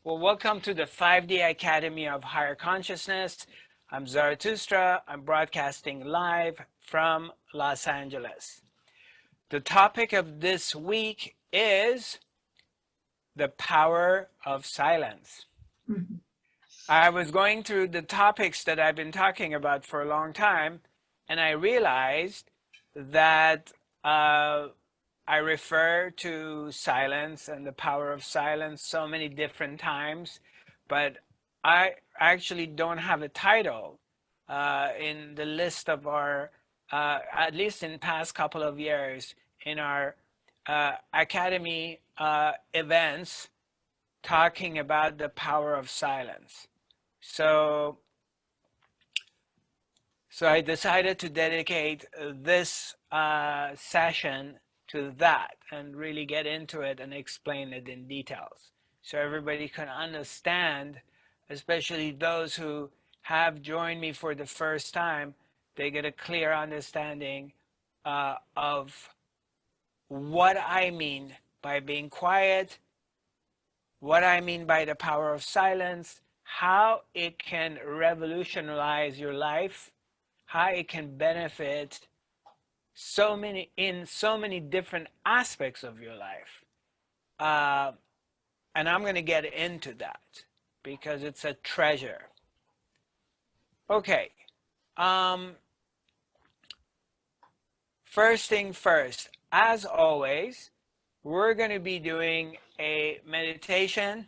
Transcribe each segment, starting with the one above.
Well, welcome to the 5D Academy of Higher Consciousness. I'm Zarathustra. I'm broadcasting live from Los Angeles. The topic of this week is the power of silence. Mhm. I was going through the topics that I've been talking about for a long time, and I realized that I refer to silence and the power of silence so many different times, but I actually don't have a title in the list of our, at least in past couple of years, in our academy events talking about the power of silence. So, so I decided to dedicate this session to that and really get into it and explain it in details so everybody can understand, especially those who have joined me for the first time, they get a clear understanding of what I mean by being quiet, what I mean by the power of silence, how it can revolutionize your life, how it can benefit so many different aspects of your life. Uh, and I'm going to get into that because it's a treasure. Okay. Um, First thing first, as always, we're going to be doing a meditation.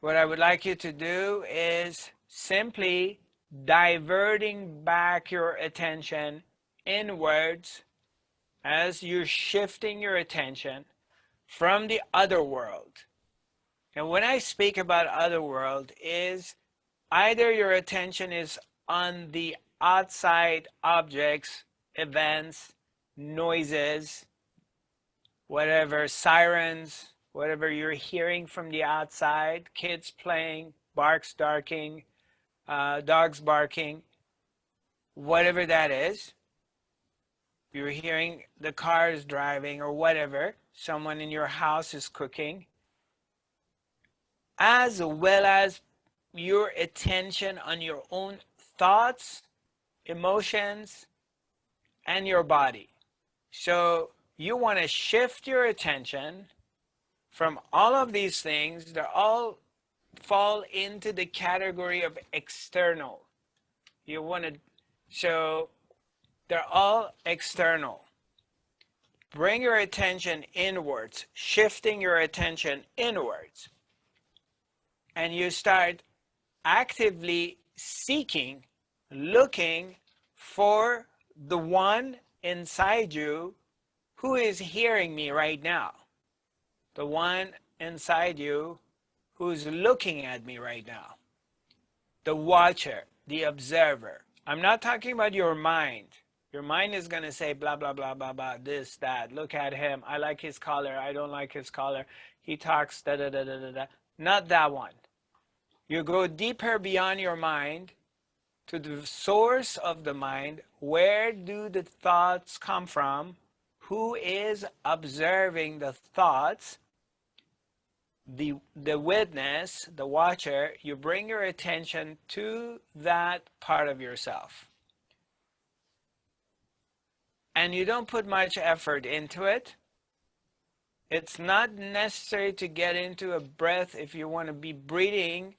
What I would like you to do is simply diverting back your attention inwards as you're shifting your attention from the other world. And when I speak about other world is either your attention is on the outside objects, events, noises, whatever, sirens, whatever you're hearing from the outside, kids playing, dogs barking, whatever that is, you're hearing the cars driving or whatever, someone in your house is cooking, as well as your attention on your own thoughts, emotions, and your body. So you want to shift your attention from all of these things. They all fall into the category of external. You want to, so they're all external. Bring your attention inwards, shifting your attention inwards. And you start actively seeking, looking for the one inside you who is hearing me right now. The one inside you who's looking at me right now. The watcher, the observer. I'm not talking about your mind. Your mind is going to say blah, blah, blah, blah, blah, this, that. Look at him. I like his color. I don't like his color. He talks da, da, da, da, da, da. Not that one. You go deeper beyond your mind to the source of the mind. Where do the thoughts come from? Who is observing the thoughts? The witness, the watcher. You bring your attention to that part of yourself. And you don't put much effort into it. It's not necessary to get into a breath if you want to be breathing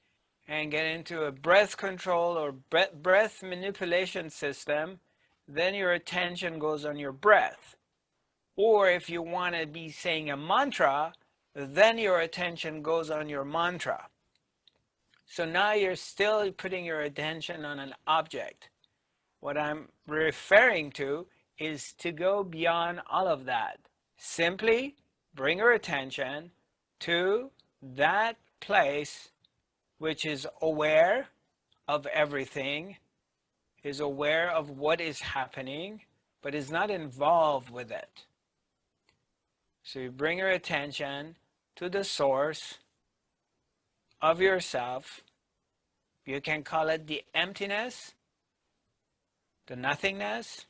and get into a breath control or breath manipulation system, then your attention goes on your breath. Or if you want to be saying a mantra, then your attention goes on your mantra. So now you're still putting your attention on an object. What I'm referring to is to go beyond all of that. Simply bring your attention to that place which is aware of everything, is aware of what is happening, but is not involved with it. So you bring your attention to the source of yourself. You can call it the emptiness, the nothingness.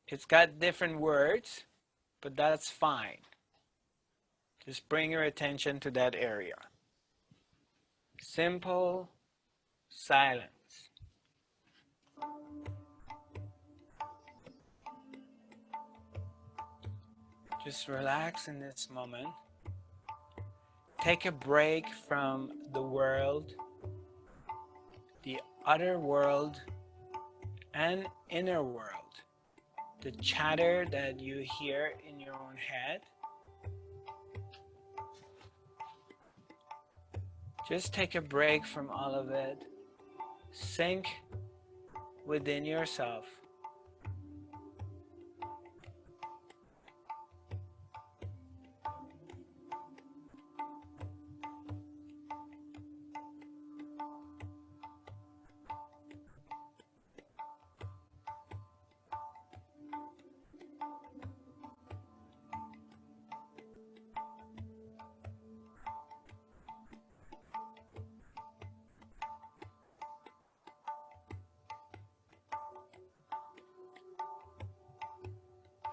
It's got different words, but that's fine. Just bring your attention to that area. Simple silence. Just relax in this moment. Take a break from the world, the outer world, and inner world. The chatter that you hear in your own head. Just take a break from all of it. Sink within yourself.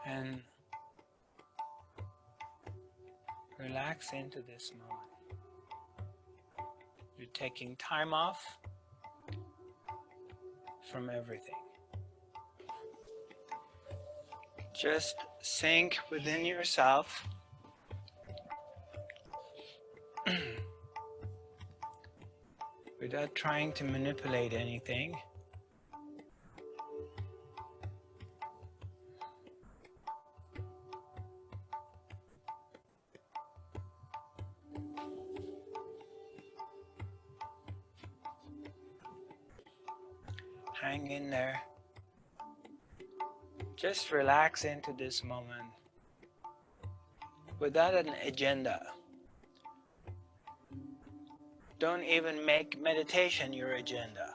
And relax into this moment. You're taking time off from everything. Just sink within yourself. Without trying to manipulate anything. Hang in there. Just relax into this moment without an agenda. Don't even make meditation your agenda.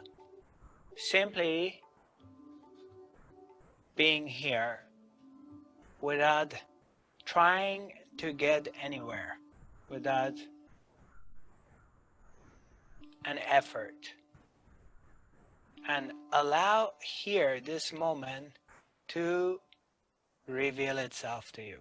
Simply being here without trying to get anywhere, without an effort. And allow here, this moment, to reveal itself to you.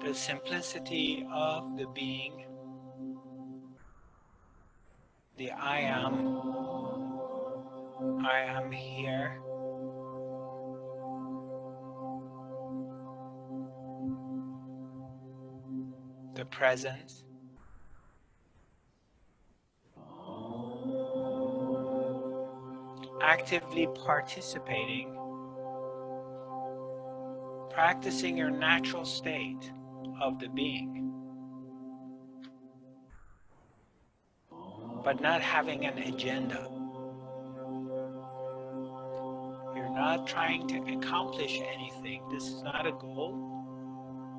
The simplicity of the being, the I am here. The presence. Actively participating, practicing your natural state of the being, but not having an agenda. You're not trying to accomplish anything. This is not a goal.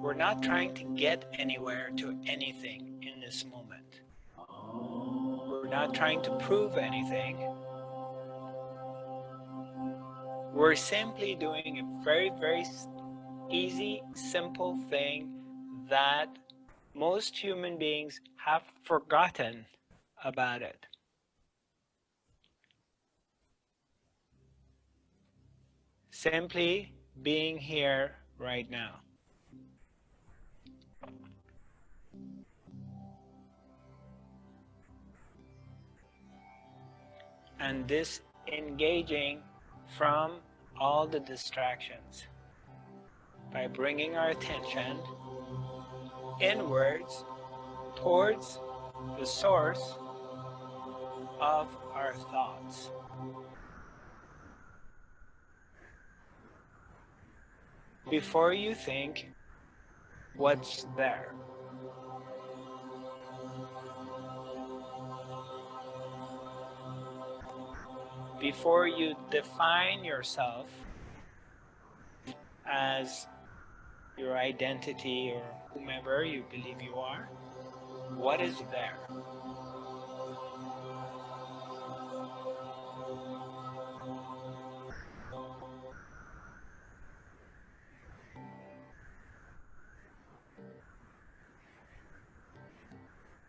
We're not trying to get anywhere to anything in this moment. We're not trying to prove anything. We're simply doing a very, very easy, simple thing that most human beings have forgotten about it. Simply being here right now. And disengaging from all the distractions by bringing our attention inwards towards the source of our thoughts. Before you think, what's there? Before you define yourself as your identity or whomever you believe you are, what is there?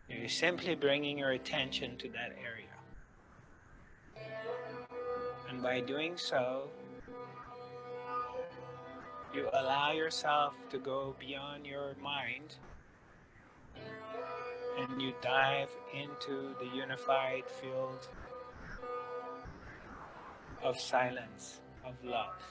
You're simply bringing your attention to that area. And by doing so, you allow yourself to go beyond your mind and you dive into the unified field of silence, of love.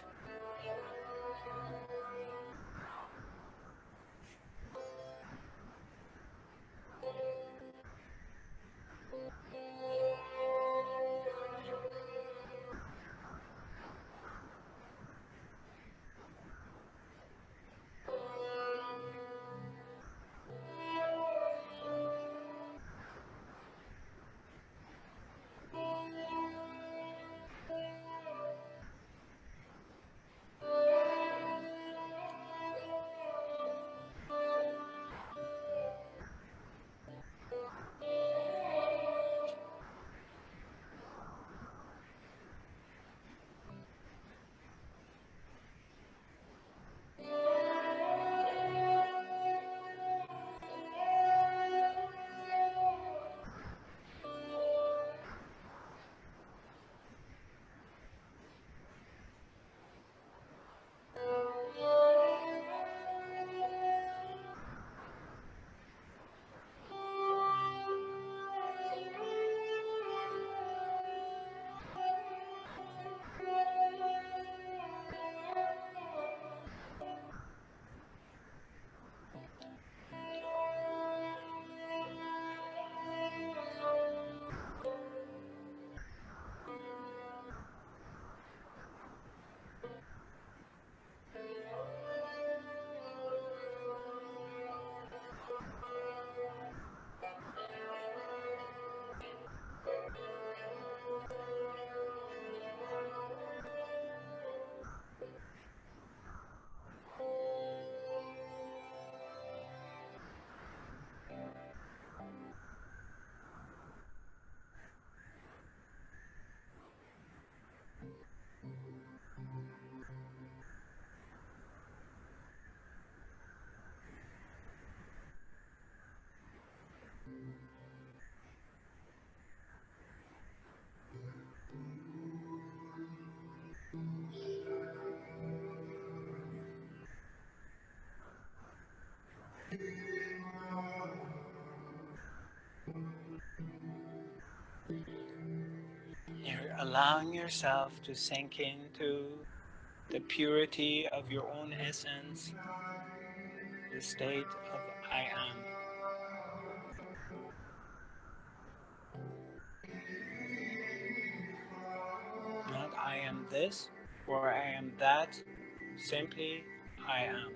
You're allowing yourself to sink into the purity of your own essence, the state of I am. Not I am this or I am that, simply I am.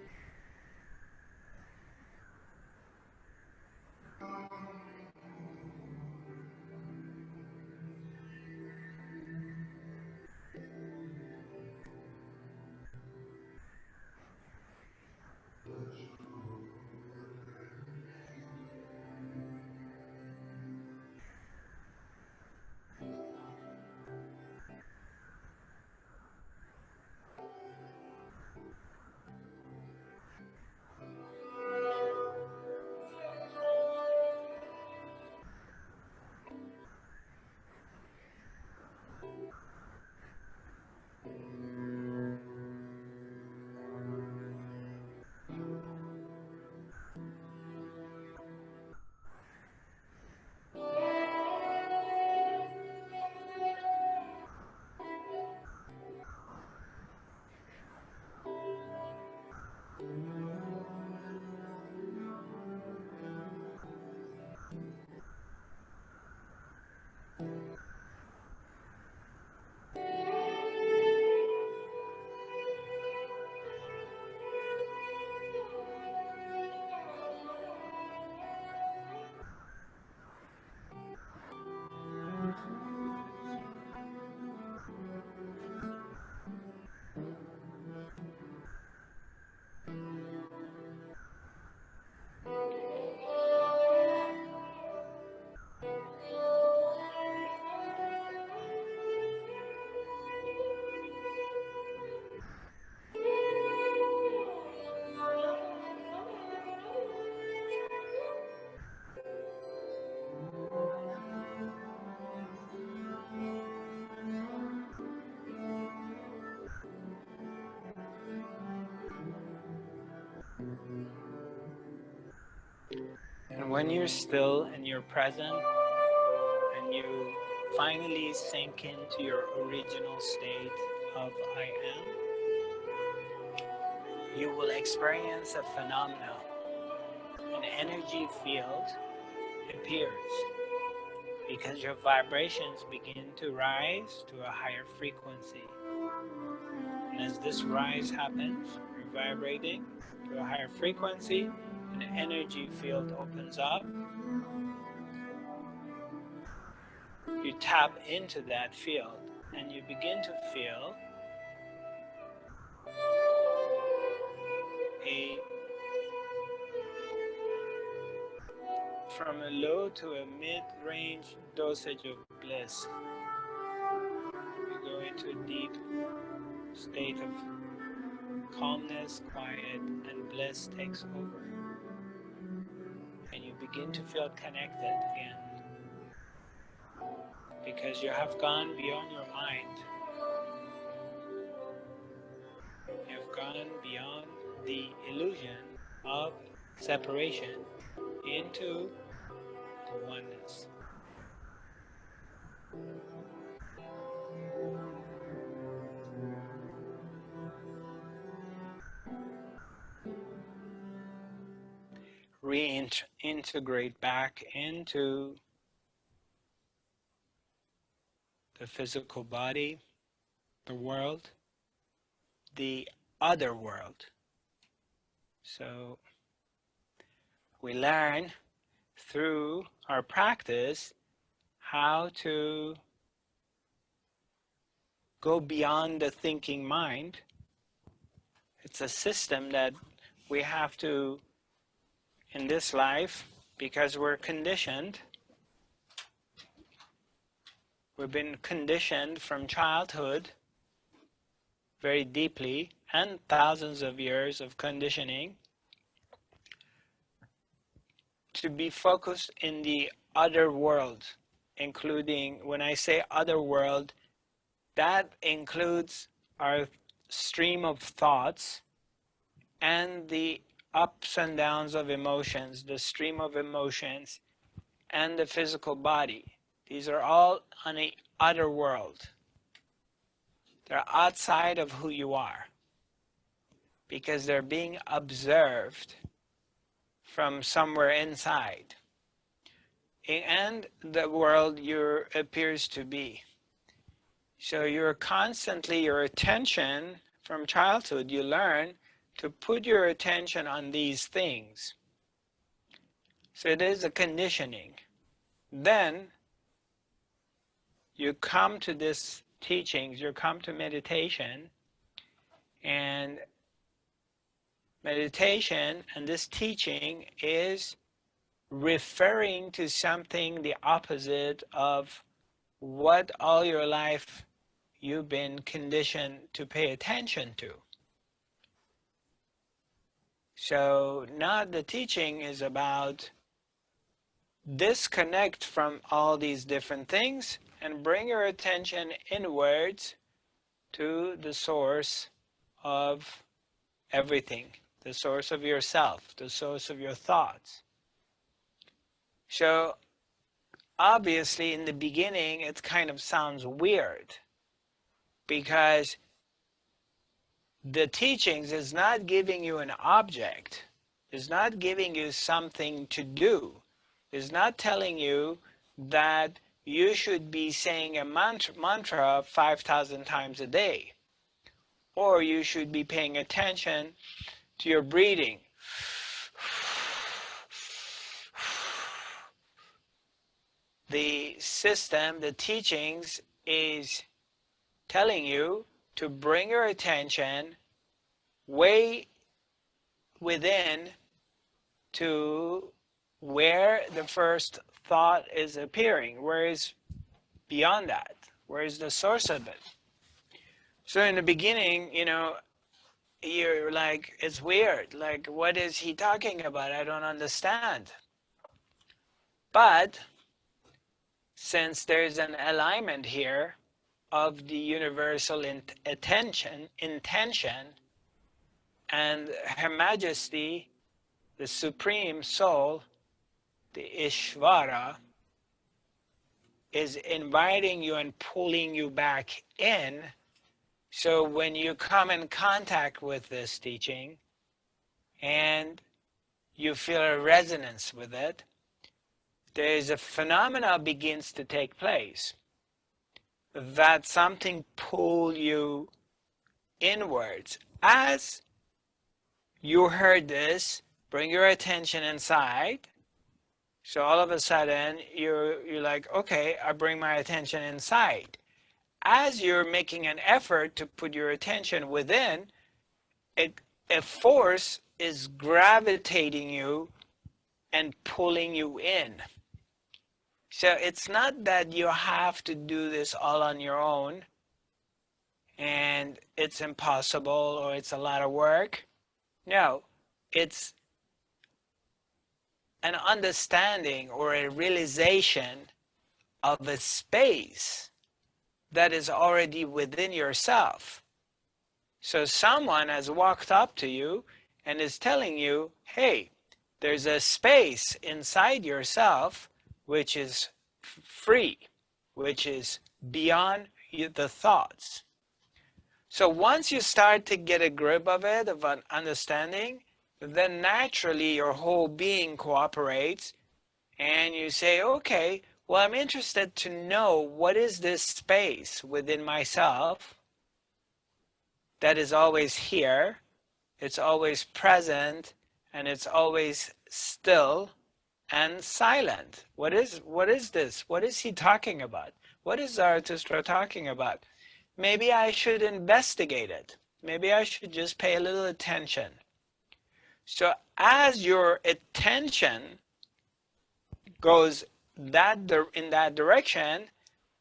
And when you're still and you're present and you finally sink into your original state of I am, you will experience a phenomenon. An energy field appears because your vibrations begin to rise to a higher frequency. And as this rise happens, you're vibrating to a higher frequency, an energy field opens up. You tap into that field and you begin to feel a from a low to a mid-range dosage of bliss. You go into a deep state of calmness, quiet, and bliss takes over. And you begin to feel connected again because you have gone beyond your mind. You have gone beyond the illusion of separation into the oneness. Reintegrate back into the physical body, the world, the other world. So we learn through our practice how to go beyond the thinking mind. It's a system that we have to, in this life, because we're conditioned. We've been conditioned from childhood very deeply, and thousands of years of conditioning to be focused in the other world, including, when I say other world, that includes our stream of thoughts and the ups and downs of emotions, the stream of emotions, and the physical body. These are all on the other world. They're outside of who you are because they're being observed from somewhere inside. And the world you appears to be. So you're constantly, your attention from childhood, you learn to put your attention on these things. So it is a conditioning. Then you come to this teachings, you come to meditation, and meditation and this teaching is referring to something the opposite of what all your life you've been conditioned to pay attention to. So now the teaching is about disconnect from all these different things and bring your attention inwards to the source of everything, the source of yourself, the source of your thoughts. So obviously in the beginning it kind of sounds weird because the teachings is not giving you an object, is not giving you something to do, is not telling you that you should be saying a mantra 5,000 times a day, or you should be paying attention to your breathing. The system, the teachings is telling you to bring your attention way within to where the first thought is appearing, where is beyond that, where is the source of it. So in the beginning, you're like, it's weird, like what is he talking about? I don't understand. But since there's an alignment here of the universal intention, and Her Majesty, the Supreme Soul, the Ishvara, is inviting you and pulling you back in. So when you come in contact with this teaching and you feel a resonance with it, there is a phenomena begins to take place that something pull you inwards. As you heard this, bring your attention inside. So all of a sudden you're like, okay, I bring my attention inside. As you're making an effort to put your attention within, a force is gravitating you and pulling you in. So it's not that you have to do this all on your own and it's impossible or it's a lot of work. No, it's an understanding or a realization of a space that is already within yourself. So someone has walked up to you and is telling you, hey, there's a space inside yourself which is free, which is beyond the thoughts. So once you start to get a grip of it, of an understanding, then naturally your whole being cooperates and you say, okay, well, I'm interested to know what is this space within myself that is always here, it's always present, and it's always still and silent. What is this? What is he talking about? What is Zarathustra talking about? Maybe I should investigate it. Maybe I should just pay a little attention. So as your attention goes in that direction,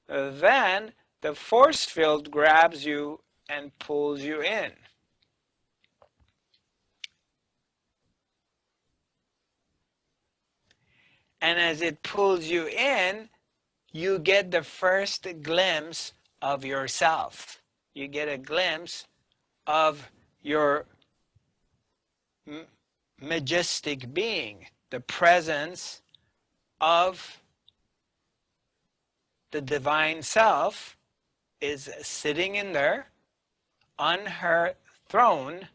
then the force field grabs you and pulls you in. And as it pulls you in, you get the first glimpse of yourself. You get a glimpse of your majestic being, the presence of the divine self is sitting in there on her throne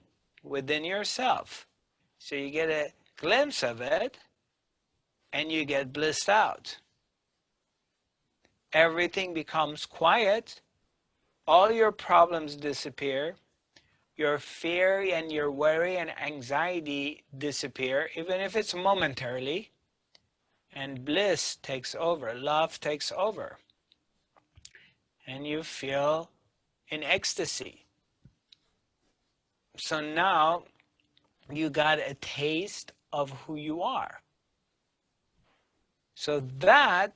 within yourself. So you get a glimpse of it and you get blissed out. Everything becomes quiet, all your problems disappear, your fear and your worry and anxiety disappear, even if it's momentarily, and bliss takes over, love takes over, and you feel in ecstasy. So now you got a taste of who you are. So that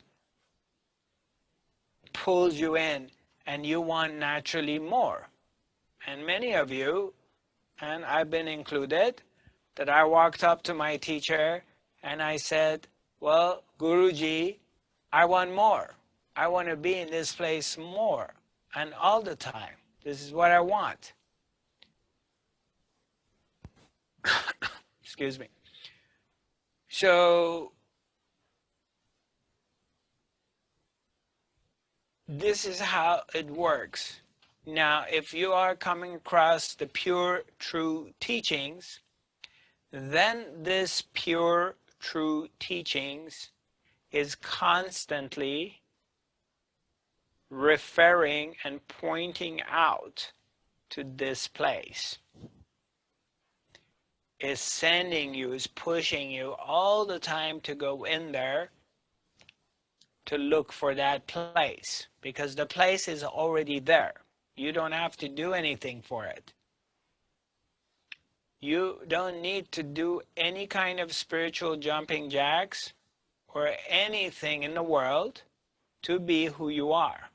pulls you in and you want naturally more. And many of you, and I've been included, that I walked up to my teacher and I said, well, Guruji, I want more. I want to be in this place more and all the time. This is what I want. Excuse me. So this is how it works. Now, if you are coming across the pure, true teachings, then this pure, true teachings is constantly referring and pointing out to this place. Is sending you, is pushing you all the time to go in there to look for that place, because the place is already there. You don't have to do anything for it. You don't need to do any kind of spiritual jumping jacks or anything in the world to be who you are.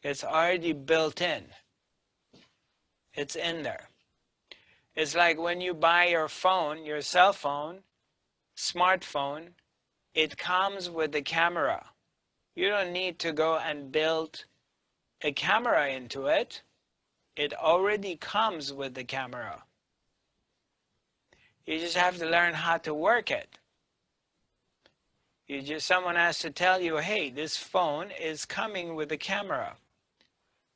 It's already built in. It's in there. It's like when you buy your phone, your cell phone, smartphone, it comes with the camera. You don't need to go and build a camera into it. It already comes with the camera. You just have to learn how to work it. Someone has to tell you, hey, this phone is coming with a camera.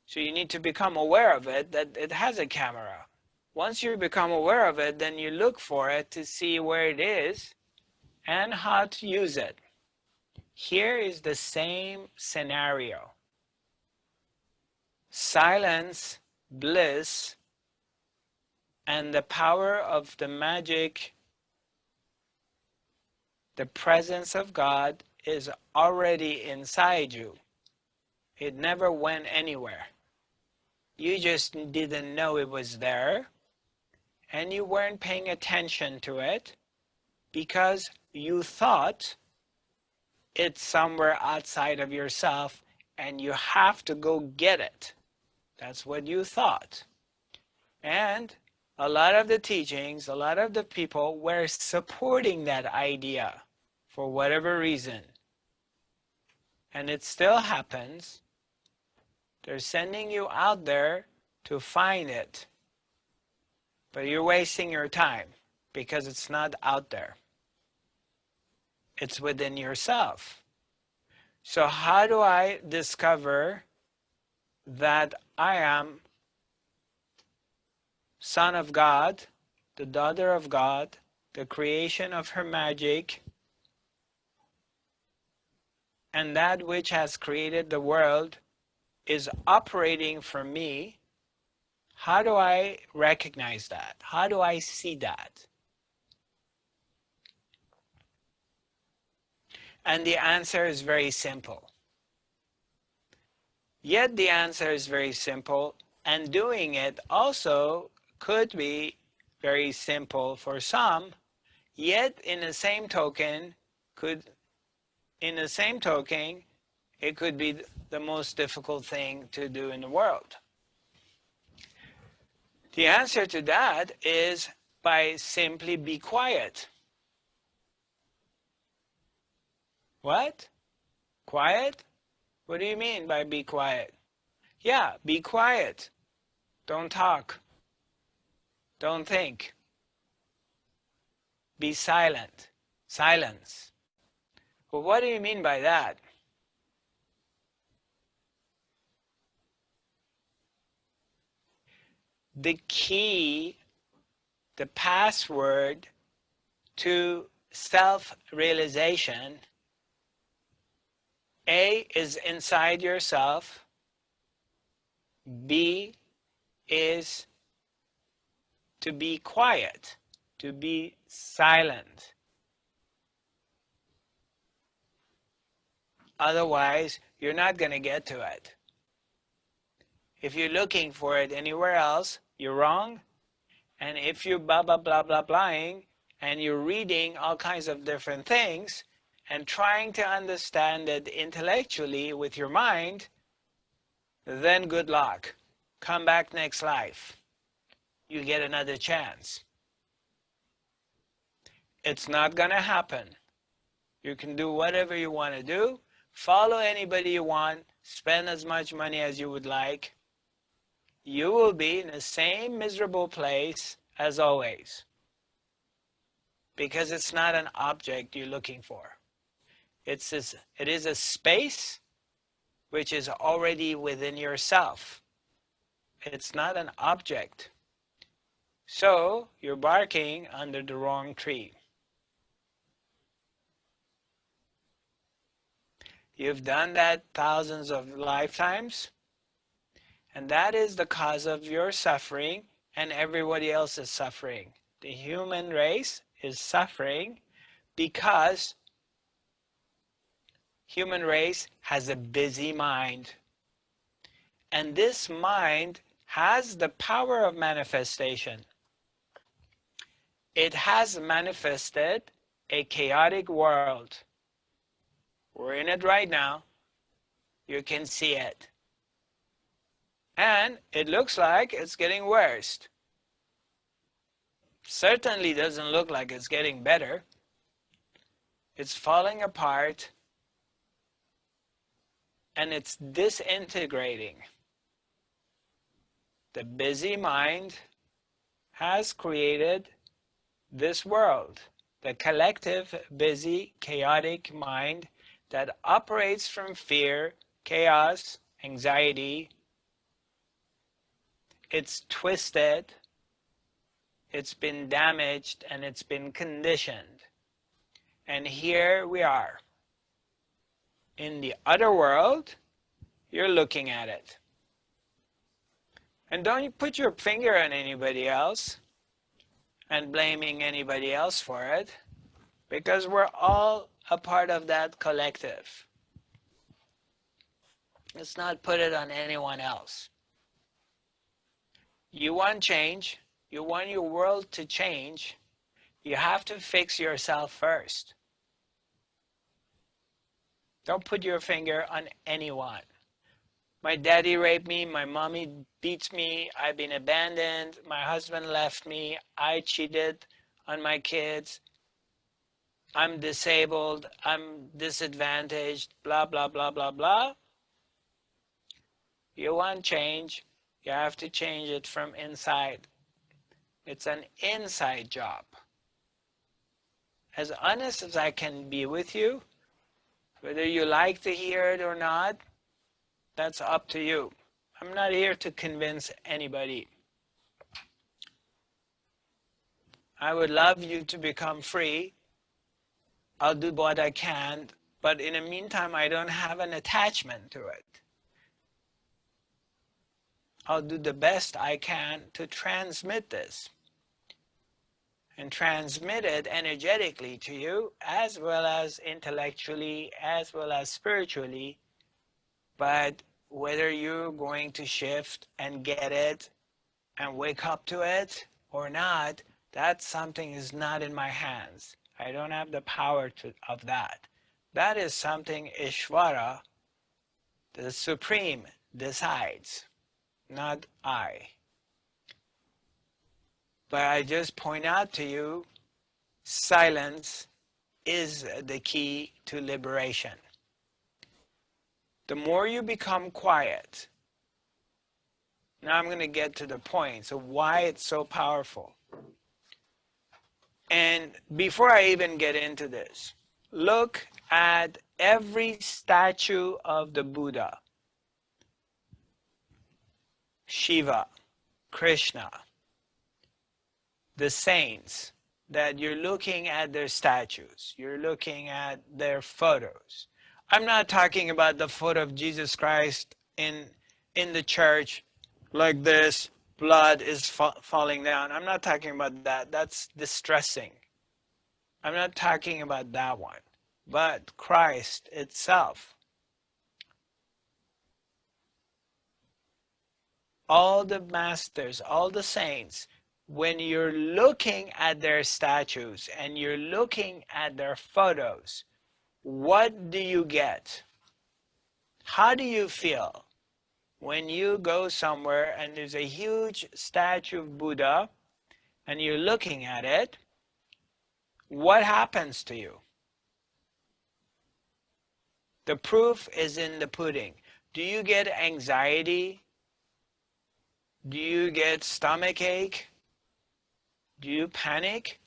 So you need to become aware of it, that it has a camera. Once you become aware of it, then you look for it to see where it is and how to use it. Here is the same scenario. Silence, bliss, and the power of the magic, the presence of God is already inside you. It never went anywhere. You just didn't know it was there, and you weren't paying attention to it because you thought it's somewhere outside of yourself and you have to go get it. That's what you thought. And a lot of the teachings, a lot of the people were supporting that idea for whatever reason. And it still happens. They're sending you out there to find it. But you're wasting your time because it's not out there. It's within yourself. So how do I discover that I am Son of God, the daughter of God, the creation of her magic, and that which has created the world is operating for me? How do I recognize that? How do I see that? And the answer is very simple. Yet the answer is very simple, and doing it also could be very simple for some, yet in the same token, it could be the most difficult thing to do in the world. The answer to that is by simply be quiet. What? Quiet? What do you mean by be quiet? Yeah, be quiet. Don't talk. Don't think. Be silent. Silence. Well, what do you mean by that? The key, the password to self-realization, A, is inside yourself. B is to be quiet, to be silent. Otherwise, you're not going to get to it. If you're looking for it anywhere else, you're wrong. And if you're blah, blah, blah, blah, blahing, and you're reading all kinds of different things and trying to understand it intellectually with your mind, then good luck. Come back next life. You get another chance. It's not going to happen. You can do whatever you want to do, follow anybody you want, spend as much money as you would like. You will be in the same miserable place as always. Because it's not an object you're looking for. It is a space which is already within yourself. It's not an object. So you're barking under the wrong tree. You've done that thousands of lifetimes, and that is the cause of your suffering and everybody else's suffering. The human race is suffering because human race has a busy mind. And this mind has the power of manifestation. It has manifested a chaotic world. We're in it right now. You can see it. And it looks like it's getting worse. Certainly doesn't look like it's getting better. It's falling apart and it's disintegrating. The busy mind has created this world The collective, busy, chaotic mind that operates from fear, chaos, anxiety. It's twisted, it's been damaged, and it's been conditioned. And here we are. In the other world, you're looking at it. And don't you put your finger on anybody else and blaming anybody else for it, because we're all a part of that collective. Let's not put it on anyone else. You want change, you want your world to change, you have to fix yourself first. Don't put your finger on anyone. My daddy raped me, my mommy beats me, I've been abandoned, my husband left me, I cheated on my kids, I'm disabled, I'm disadvantaged, blah, blah, blah, blah, blah. You want change, you have to change it from inside. It's an inside job. As honest as I can be with you, whether you like to hear it or not, that's up to you. I'm not here to convince anybody. I would love you to become free. I'll do what I can, but in the meantime, I don't have an attachment to it. I'll do the best I can to transmit this and transmit it energetically to you, as well as intellectually, as well as spiritually. But whether you're going to shift and get it and wake up to it or not, that something is not in my hands. I don't have the power of that. That is something Ishvara, the Supreme, decides, not I. But I just point out to you, silence is the key to liberation. The more you become quiet, now I'm going to get to the point, so why it's so powerful. And before I even get into this, look at every statue of the Buddha, Shiva, Krishna, the saints, that you're looking at their statues, you're looking at their photos. I'm not talking about the photo of Jesus Christ in the church like this, blood is falling down. I'm not talking about that. That's distressing. I'm not talking about that one. But Christ itself. All the masters, all the saints, when you're looking at their statues and you're looking at their photos, what do you get? How do you feel when you go somewhere and there's a huge statue of Buddha and you're looking at it? What happens to you? The proof is in the pudding. Do you get anxiety? Do you get stomach ache? Do you panic?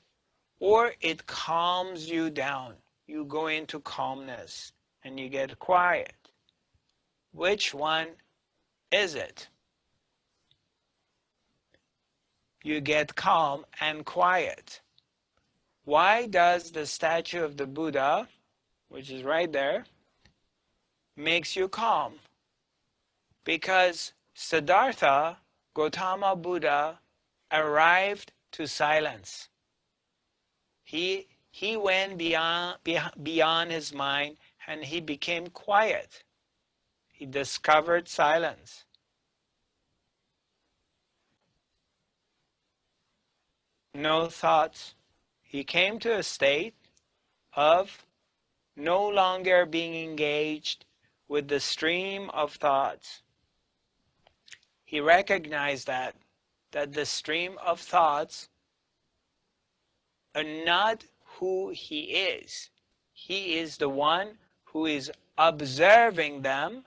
Or it calms you down. You go into calmness and you get quiet. Which one is it? You get calm and quiet. Why does the statue of the Buddha, which is right there, makes you calm? Because Siddhartha, Gautama Buddha, arrived to silence. He went beyond his mind and he became quiet. He discovered silence. No thoughts. He came to a state of no longer being engaged with the stream of thoughts. He recognized that the stream of thoughts are not who he is. He is the one who is observing them.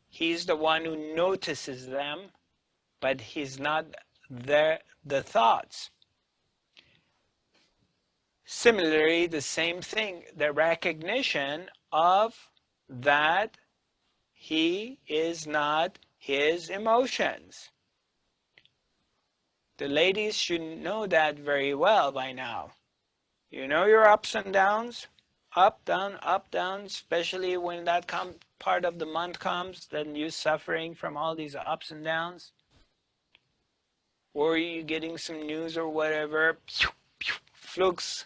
He's the one who notices them, but he's not the thoughts. Similarly, the same thing, the recognition of that he is not his emotions. The ladies should know that very well by now. You know your ups and downs, up, down, especially when that part of the month comes, then you're suffering from all these ups and downs. Or you getting some news or whatever, flukes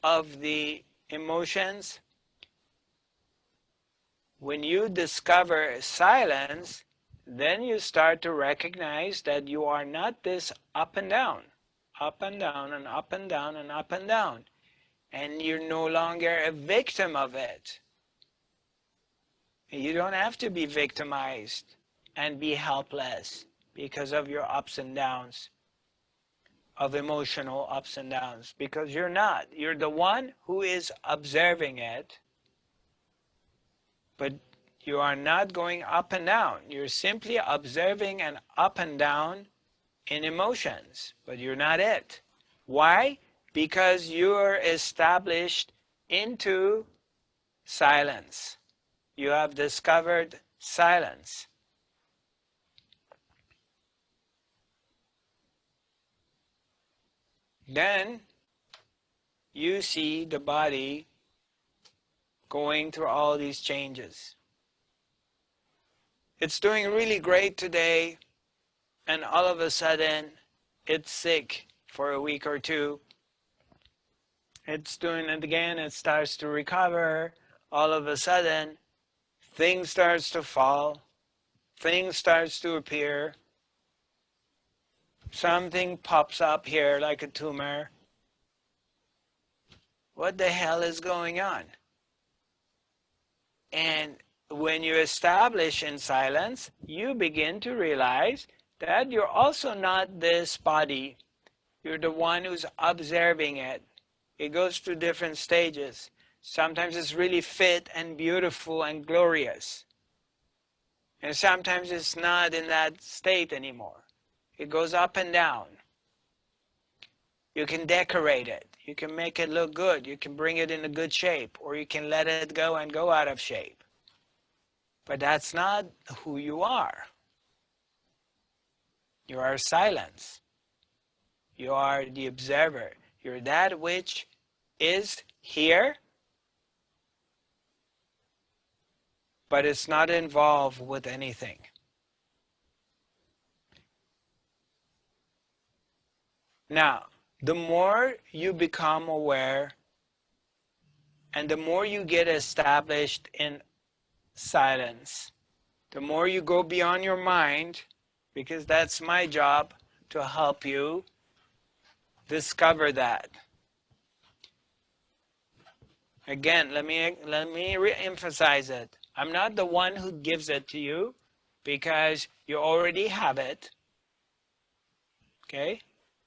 of the emotions. When you discover silence, then you start to recognize that you are not this up and down and up and down and up and down. And you're no longer a victim of it. You don't have to be victimized and be helpless because of your ups and downs, of emotional ups and downs, because you're not. You're the one who is observing it, but you are not going up and down. You're simply observing an up and down in emotions, but you're not it. Why? Because you're established into silence. You have discovered silence. Then you see the body going through all these changes. It's doing really great today, and all of a sudden it's sick for a week or two. It's doing it again, it starts to recover. All of a sudden things starts to fall, things starts to appear. Something pops up here like a tumor. What the hell is going on? And when you establish in silence, you begin to realize that you're also not this body. You're the one who's observing it. It goes through different stages. Sometimes it's really fit and beautiful and glorious. And sometimes it's not in that state anymore. It goes up and down. You can decorate it. You can make it look good. You can bring it in a good shape, or you can let it go and go out of shape. But that's not who you are. You are silence. You are the observer. You're that which is here, but it's not involved with anything. Now, the more you become aware and the more you get established in silence, the more you go beyond your mind, because that's my job to help you discover that. Again, let me re-emphasize it. I'm not the one who gives it to you because you already have it. Okay?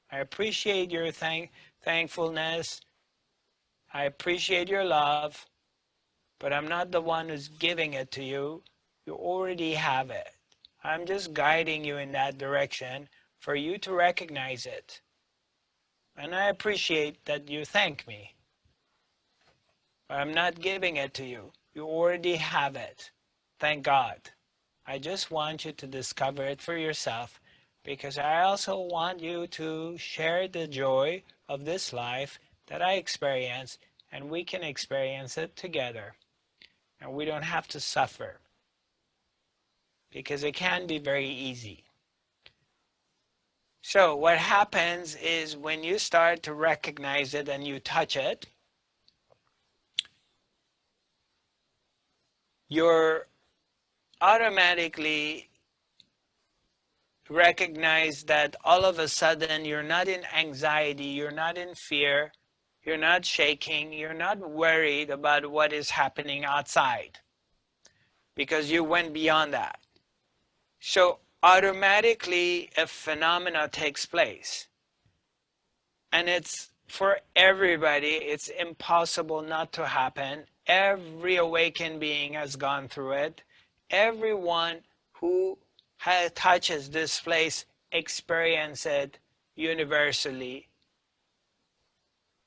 I appreciate your thankfulness. I appreciate your love, but I'm not the one who's giving it to you. You already have it. I'm just guiding you in that direction for you to recognize it. And I appreciate that you thank me. But I'm not giving it to you. You already have it. Thank God. I just want you to discover it for yourself, because I also want you to share the joy of this life that I experience, and we can experience it together. And we don't have to suffer, because it can be very easy. So what happens is when you start to recognize it and you touch it, you're automatically recognize that all of a sudden you're not in anxiety, you're not in fear, you're not shaking, you're not worried about what is happening outside, because you went beyond that. So automatically a phenomena takes place. And it's for everybody, it's impossible not to happen. Every awakened being has gone through it. Everyone who touches this place experiences it universally.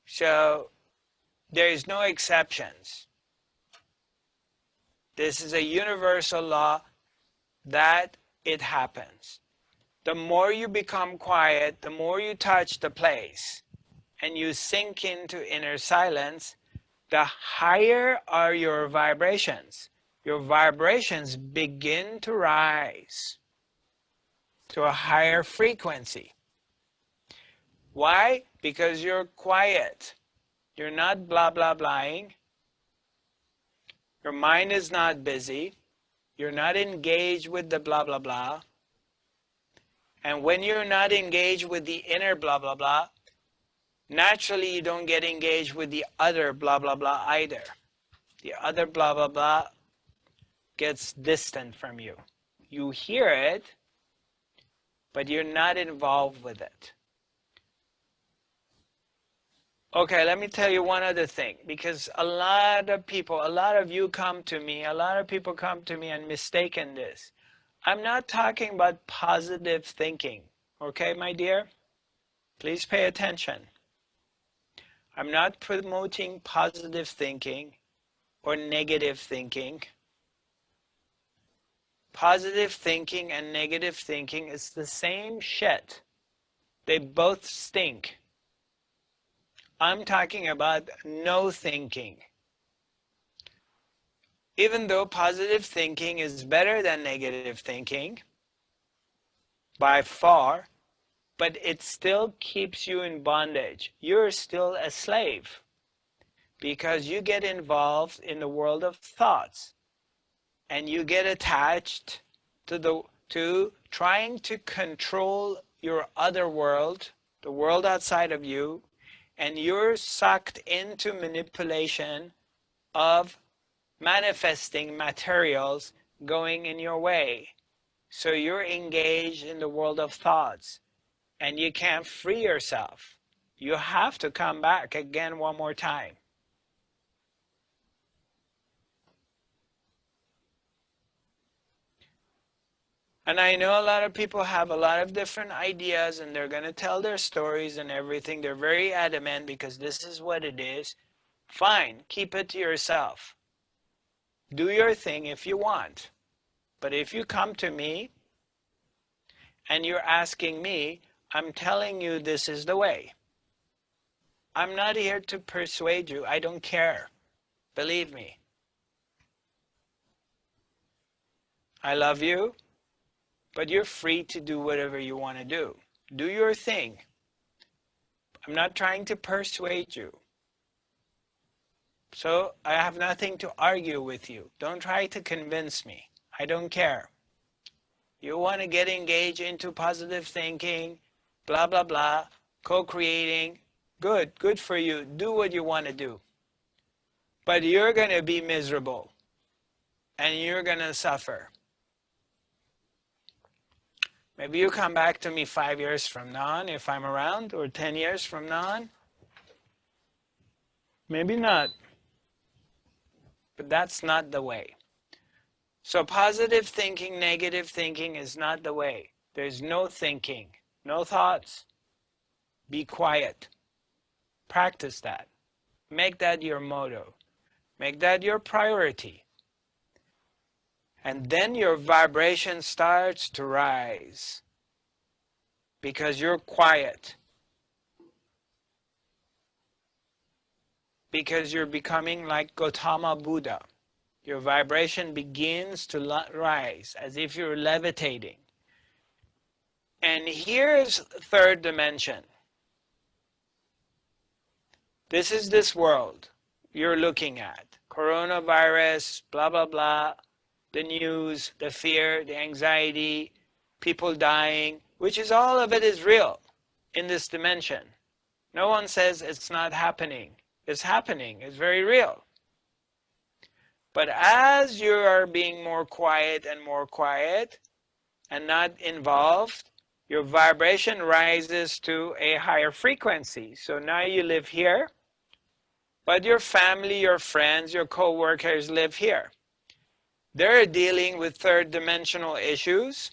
So there is no exceptions. This is a universal law that it happens. The more you become quiet, the more you touch the place and you sink into inner silence, the higher are your vibrations. Your vibrations begin to rise to a higher frequency. Why? Because you're quiet. You're not blah blah blahing. Your mind is not busy. You're not engaged with the blah blah blah. And when you're not engaged with the inner blah blah blah, naturally you don't get engaged with the other blah blah blah either. The other blah blah blah gets distant from you. You hear it, but you're not involved with it. Okay, let me tell you one other thing, because a lot of you come to me, a lot of people come to me and mistaken this. I'm not talking about positive thinking, okay, my dear? Please pay attention. I'm not promoting positive thinking or negative thinking. Positive thinking and negative thinking is the same shit. They both stink. I'm talking about no thinking. Even though positive thinking is better than negative thinking, by far, but it still keeps you in bondage. You're still a slave because you get involved in the world of thoughts and you get attached to trying to control your other world, the world outside of you, and you're sucked into manipulation of manifesting materials going in your way. So you're engaged in the world of thoughts and you can't free yourself. You have to come back again one more time. And I know a lot of people have a lot of different ideas and they're going to tell their stories and everything. They're very adamant because this is what it is. Fine, keep it to yourself. Do your thing if you want. But if you come to me and you're asking me, I'm telling you this is the way. I'm not here to persuade you. I don't care. Believe me. I love you, but you're free to do whatever you want to do. Do your thing. I'm not trying to persuade you. So I have nothing to argue with you. Don't try to convince me. I don't care. You want to get engaged into positive thinking, blah, blah, blah, co-creating. Good, good for you. Do what you want to do. But you're going to be miserable. And you're going to suffer. Maybe you come back to me 5 years from now if I'm around, or 10 years from now. Maybe not. But that's not the way. So positive thinking, negative thinking is not the way. There's no thinking, no thoughts. Be quiet. Practice that. Make that your motto. Make that your priority. And then your vibration starts to rise because you're quiet. Because you're becoming like Gautama Buddha. Your vibration begins to rise as if you're levitating. And here's third dimension. This is this world you're looking at. Coronavirus, blah, blah, blah. The news, the fear, the anxiety, people dying, which is all of it is real in this dimension. No one says it's not happening. It's happening. It's very real. But as you are being more quiet and not involved, your vibration rises to a higher frequency. So now you live here, but your family, your friends, your co-workers live here. They're dealing with third dimensional issues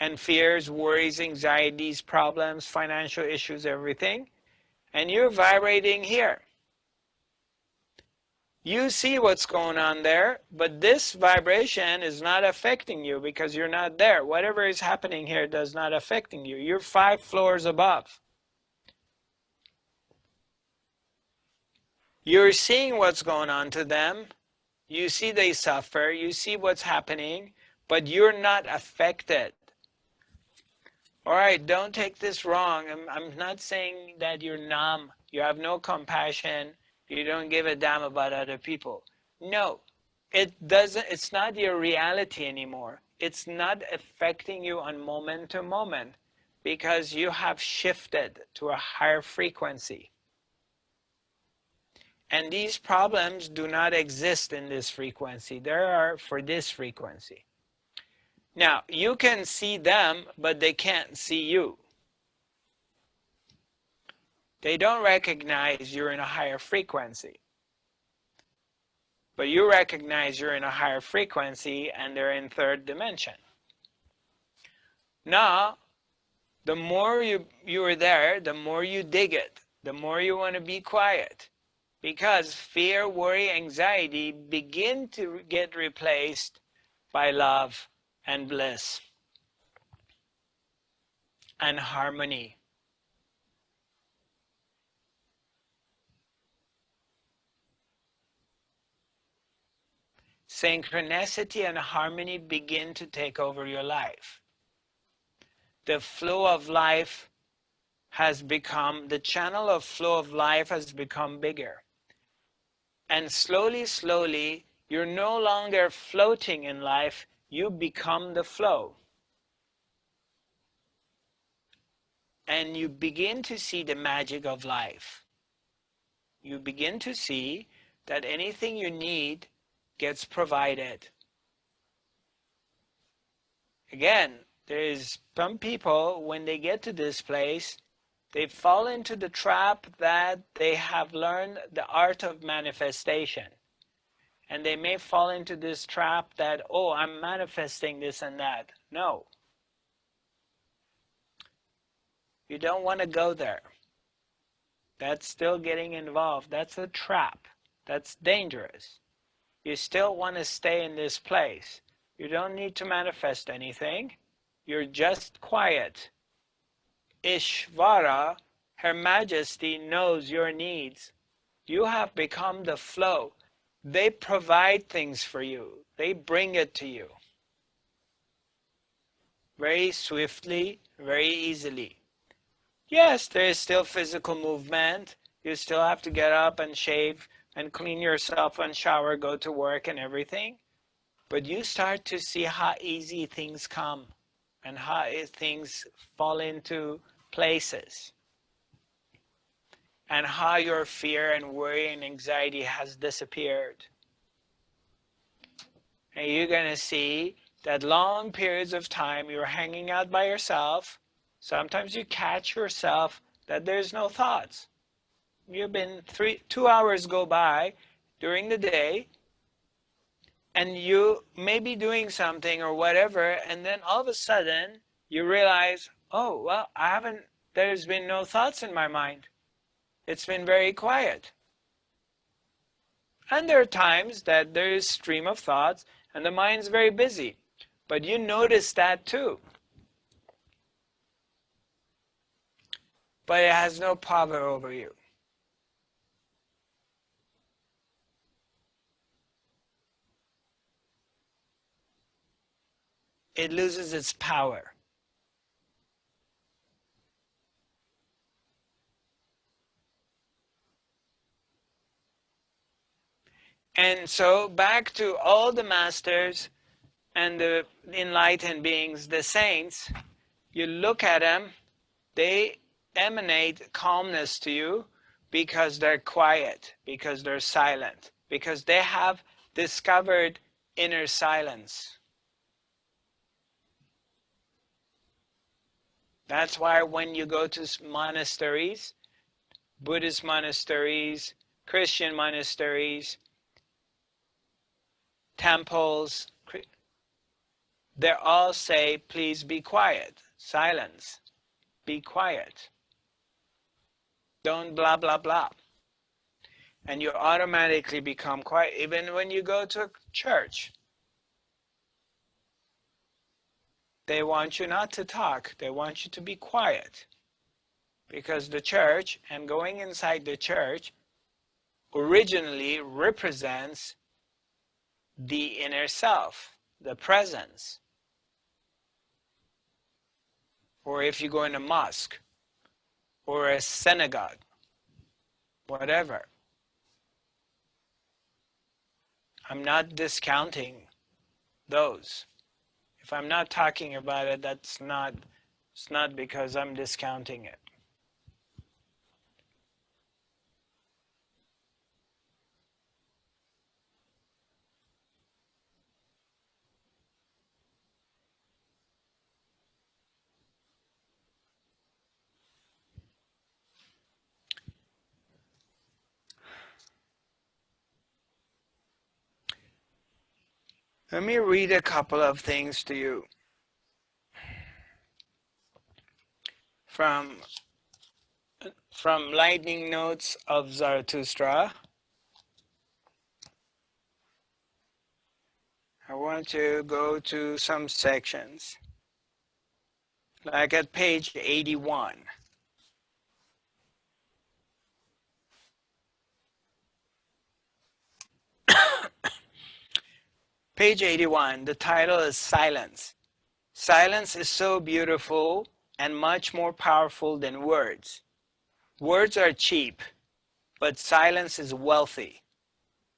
and fears, worries, anxieties, problems, financial issues, everything. and you're vibrating here. You see what's going on there, but this vibration is not affecting you because you're not there. Whatever is happening here does not affecting you. You're 5 floors above. You're seeing what's going on to them. You see they suffer. You see what's happening, but you're not affected. All right, don't take this wrong. I'm not saying that you're numb. You have no compassion. You don't give a damn about other people. No, it's not your reality anymore. It's not affecting you on moment to moment because you have shifted to a higher frequency. And these problems do not exist in this frequency. They are for this frequency. Now, you can see them, but they can't see you. They don't recognize you're in a higher frequency. But you recognize you're in a higher frequency and they're in third dimension. Now, the more you're there, the more you dig it, the more you want to be quiet. Because fear, worry, anxiety begin to get replaced by love and bliss and harmony. Synchronicity and harmony begin to take over your life. The flow of life has become, the channel of flow of life has become bigger. And slowly, slowly, you're no longer floating in life, you become the flow. And you begin to see the magic of life. You begin to see that anything you need gets provided. Again, there's some people, when they get to this place, they fall into the trap that they have learned the art of manifestation. And they may fall into this trap that, oh, I'm manifesting this and that. No. You don't want to go there. That's still getting involved. That's a trap. That's dangerous. You still want to stay in this place. You don't need to manifest anything. You're just quiet. Ishvara, Her Majesty, knows your needs. You have become the flow. They provide things for you. They bring it to you. Very swiftly, very easily. Yes, there is still physical movement. You still have to get up and shave and clean yourself and shower, go to work and everything. But you start to see how easy things come and how things fall into places. And how your fear and worry and anxiety has disappeared. And you're going to see that long periods of time you're hanging out by yourself. Sometimes you catch yourself that there's no thoughts. You've been 2 hours go by during the day, and you may be doing something or whatever, and then all of a sudden you realize, oh, well, there's been no thoughts in my mind. It's been very quiet. And there are times that there is stream of thoughts and the mind's very busy. But you notice that too. But it has no power over you. It loses its power. And so back to all the masters and the enlightened beings, the saints, you look at them, they emanate calmness to you because they're quiet, because they're silent, because they have discovered inner silence. That's why when you go to monasteries, Buddhist monasteries, Christian monasteries, temples, they all say, please be quiet, silence, be quiet. Don't blah, blah, blah. And you automatically become quiet. Even when you go to church, they want you not to talk. They want you to be quiet. Because the church and going inside the church originally represents the inner self, the presence. Or if you go in a mosque or a synagogue, whatever. I'm not discounting those. If I'm not talking about it, it's not because I'm discounting it. Let me read a couple of things to you from Lightning Notes of Zarathustra. I want to go to some sections, like at page 81. Page 81, the title is Silence. Silence is so beautiful and much more powerful than words. Words are cheap, but silence is wealthy.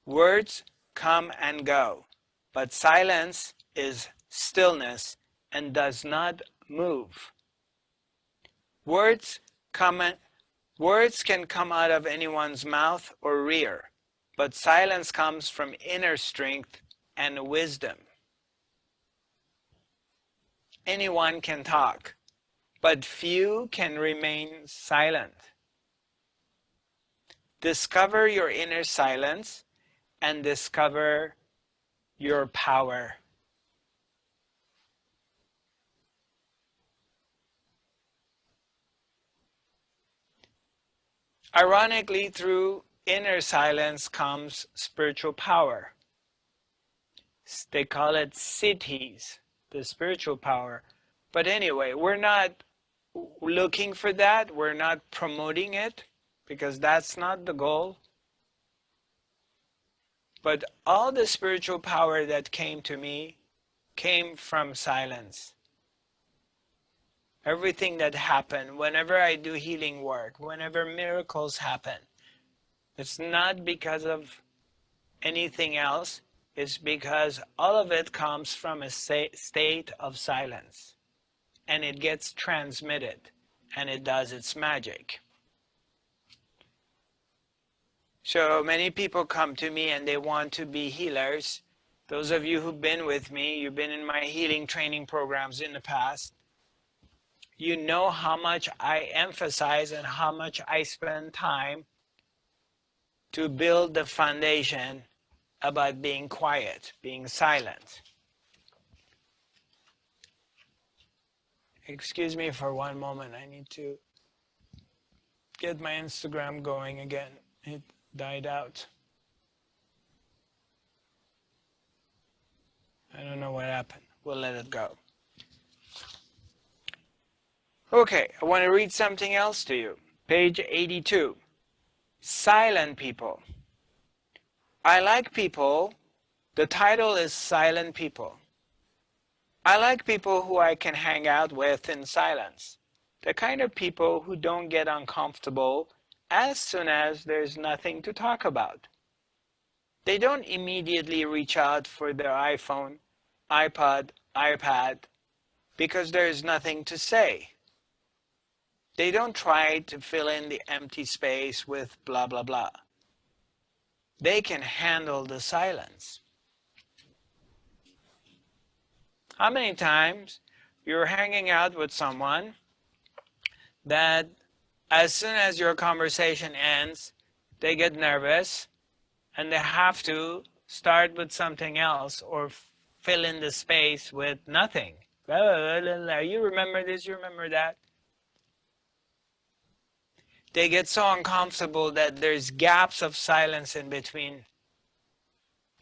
Words come and go, but silence is stillness and does not move. Words can come out of anyone's mouth or rear, but silence comes from inner strength and wisdom. Anyone can talk, but few can remain silent. Discover your inner silence and discover your power. Ironically, through inner silence comes spiritual power. They call it siddhis, the spiritual power. But anyway, we're not looking for that. We're not promoting it because that's not the goal. But all the spiritual power that came to me came from silence. Everything that happened, whenever I do healing work, whenever miracles happen, it's not because of anything else. It's because all of it comes from a state of silence. And it gets transmitted. And it does its magic. So many people come to me and they want to be healers. Those of you who've been with me, you've been in my healing training programs in the past, you know how much I emphasize and how much I spend time to build the foundation about being quiet, being silent. Excuse me for one moment. I need to get my Instagram going again. It died out. I don't know what happened. We'll let it go. Okay, I want to read something else to you. Page 82. Silent people. I like people. The title is Silent People. I like people who I can hang out with in silence. The kind of people who don't get uncomfortable as soon as there's nothing to talk about. They don't immediately reach out for their iPhone, iPod, iPad, because there's nothing to say. They don't try to fill in the empty space with blah, blah, blah. They can handle the silence. How many times you're hanging out with someone that as soon as your conversation ends, they get nervous and they have to start with something else or fill in the space with nothing. You remember this, you remember that? they get so uncomfortable that there's gaps of silence in between,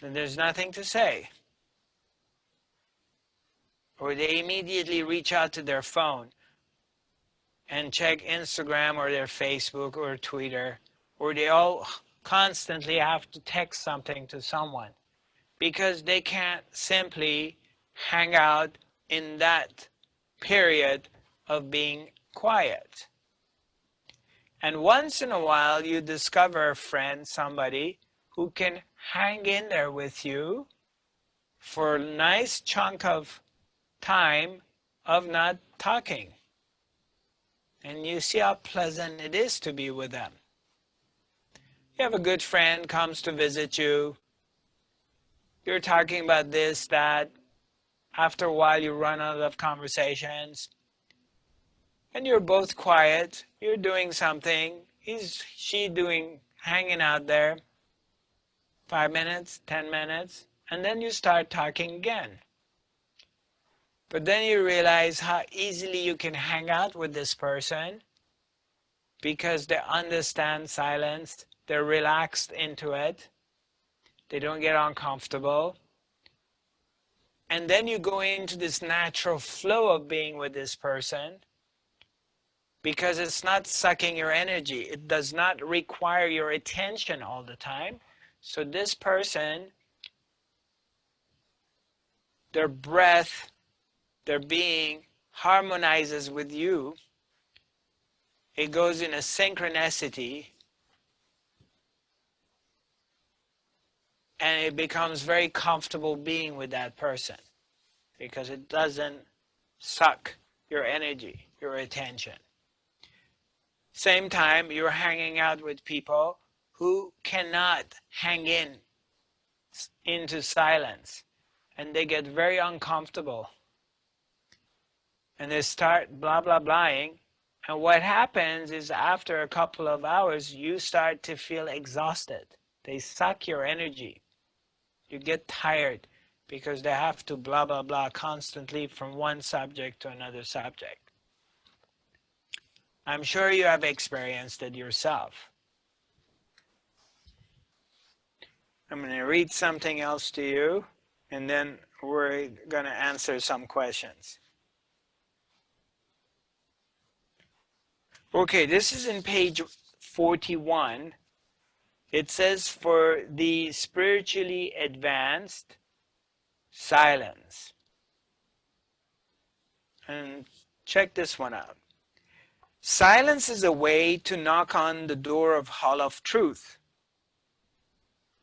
and there's nothing to say. Or they immediately reach out to their phone and check Instagram or their Facebook or Twitter, or they all constantly have to text something to someone because they can't simply hang out in that period of being quiet. And once in a while you discover a friend, somebody who can hang in there with you for a nice chunk of time of not talking. And you see how pleasant it is to be with them. You have a good friend comes to visit you. You're talking about this, that. After a while you run out of conversations. And you're both quiet. You're doing something. She doing, hanging out there. 5 minutes, 10 minutes. And then you start talking again. But then you realize how easily you can hang out with this person because they understand silence, they're relaxed into it, they don't get uncomfortable. And then you go into this natural flow of being with this person because it's not sucking your energy. It does not require your attention all the time. So this person, their breath, their being harmonizes with you. It goes in a synchronicity, and it becomes very comfortable being with that person because it doesn't suck your energy, your attention. Same time, you're hanging out with people who cannot hang into silence, and they get very uncomfortable. And they start blah, blah, blahing. And what happens is after a couple of hours, you start to feel exhausted. They suck your energy. You get tired because they have to blah, blah, blah constantly from one subject to another subject. I'm sure you have experienced it yourself. I'm going to read something else to you, and then we're going to answer some questions. Okay, this is in page 41. It says, for the spiritually advanced, silence. And check this one out. Silence is a way to knock on the door of Hall of Truth.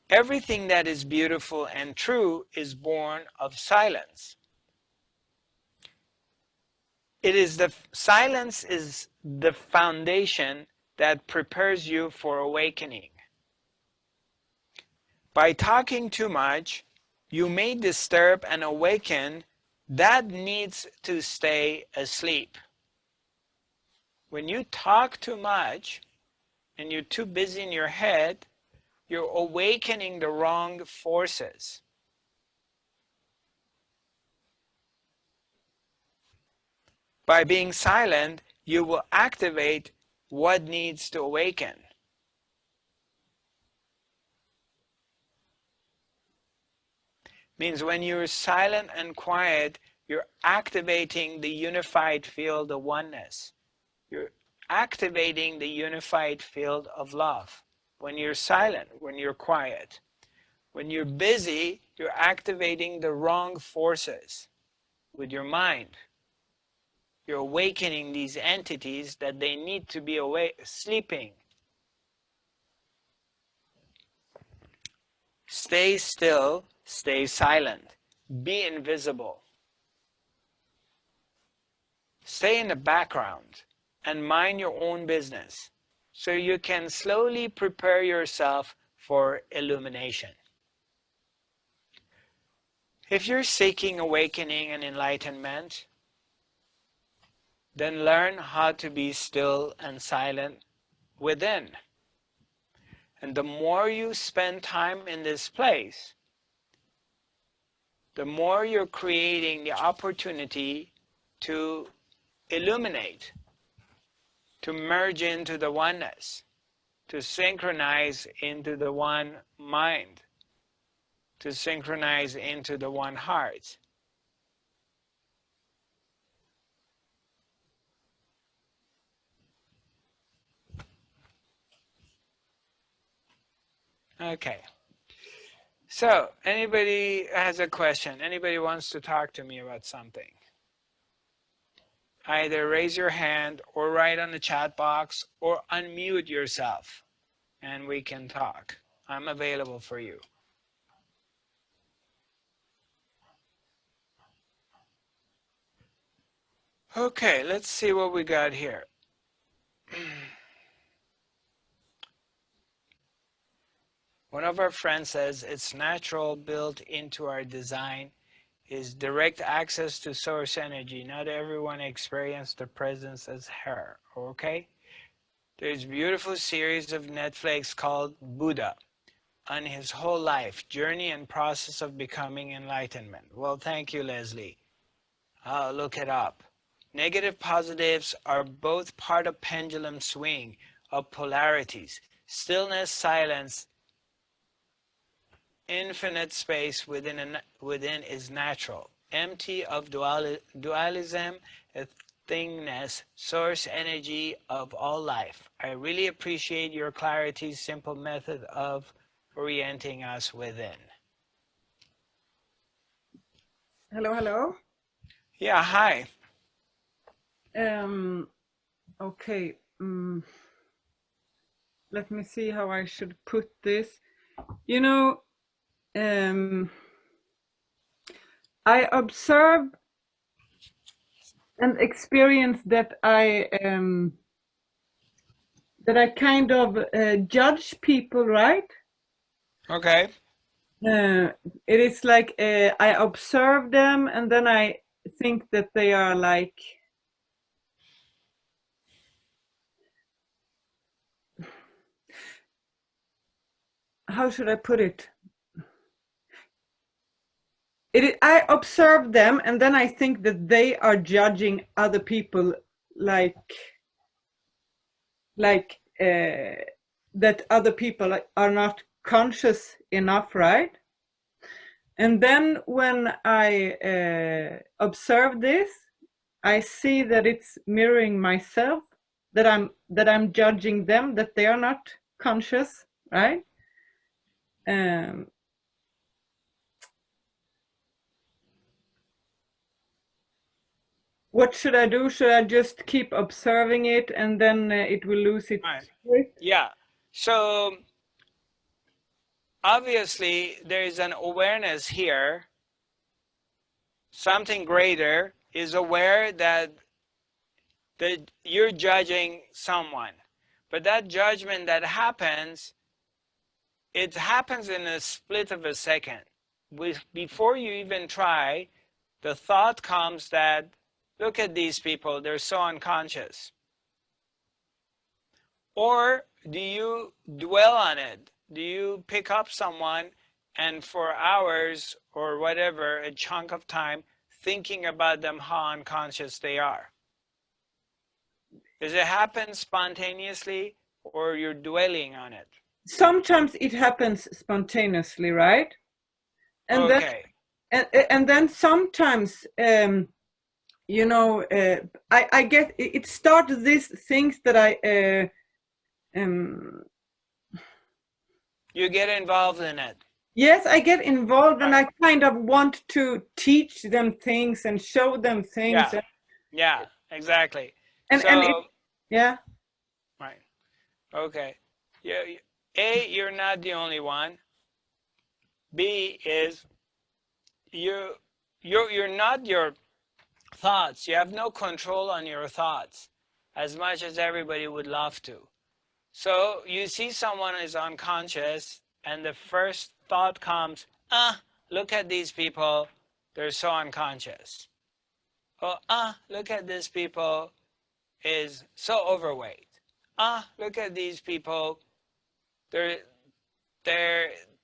Everything that is beautiful and true is born of silence. Silence is the foundation that prepares you for awakening. By talking too much, you may disturb and awaken that needs to stay asleep. When you talk too much and you're too busy in your head, you're awakening the wrong forces. By being silent, you will activate what needs to awaken. Means when you're silent and quiet, you're activating the unified field of oneness. You're activating the unified field of love. When you're silent, when you're quiet. When you're busy, you're activating the wrong forces with your mind. You're awakening these entities that they need to be sleeping. Stay still, stay silent. Be invisible. Stay in the background and mind your own business so you can slowly prepare yourself for illumination. If you're seeking awakening and enlightenment, then learn how to be still and silent within. And the more you spend time in this place, the more you're creating the opportunity to illuminate. to merge into the oneness, to synchronize into the one mind, to synchronize into the one heart. Okay. So, anybody has a question? Anybody wants to talk to me about something? Either raise your hand or write on the chat box or unmute yourself and we can talk. I'm available for you. Okay, let's see what we got here. One of our friends says it's natural, built into our design is direct access to source energy. Not everyone experiences the presence as her. Okay? There's a beautiful series of Netflix called Buddha on his whole life, journey and process of becoming enlightenment. Well, thank you, Leslie. I'll look it up. Negative positives are both part of pendulum swing of polarities. Stillness, silence, infinite space within is natural. Empty of dualism, a thingness, source energy of all life. I really appreciate your clarity's simple method of orienting us within. Hello, hello. Yeah, hi. Okay. Let me see how I should put this. You know, I observe and experience that I kind of judge people, right? Okay. It is like I observe them and then I think that they are like, how should I put it? I observe them and then I think that they are judging other people like that other people are not conscious enough, right? And then when I observe this, I see that it's mirroring myself, that I'm judging them, that they are not conscious, right? What should I do? Should I just keep observing it and then it will lose its right. Yeah. So obviously there is an awareness here. Something greater is aware that you're judging someone. But that judgment that happens, it happens in a split of a second. Before you even try, the thought comes that, look at these people, they're so unconscious. Or do you dwell on it? Do you pick up someone and for hours or whatever, a chunk of time, thinking about them, how unconscious they are? Does it happen spontaneously or you're dwelling on it? Sometimes it happens spontaneously, right? And okay. And then sometimes, you know, I get it started these things that you get involved in it. Yes, I get involved, right. And I kind of want to teach them things and show them things. Yeah, yeah, exactly. And yeah. Right. Okay. Yeah. A, you're not the only one. B is you're not your thoughts. You have no control on your thoughts, as much as everybody would love to. So you see someone is unconscious, and the first thought comes, look at these people, they're so unconscious. Or, look at these people, is so overweight. Look at these people, they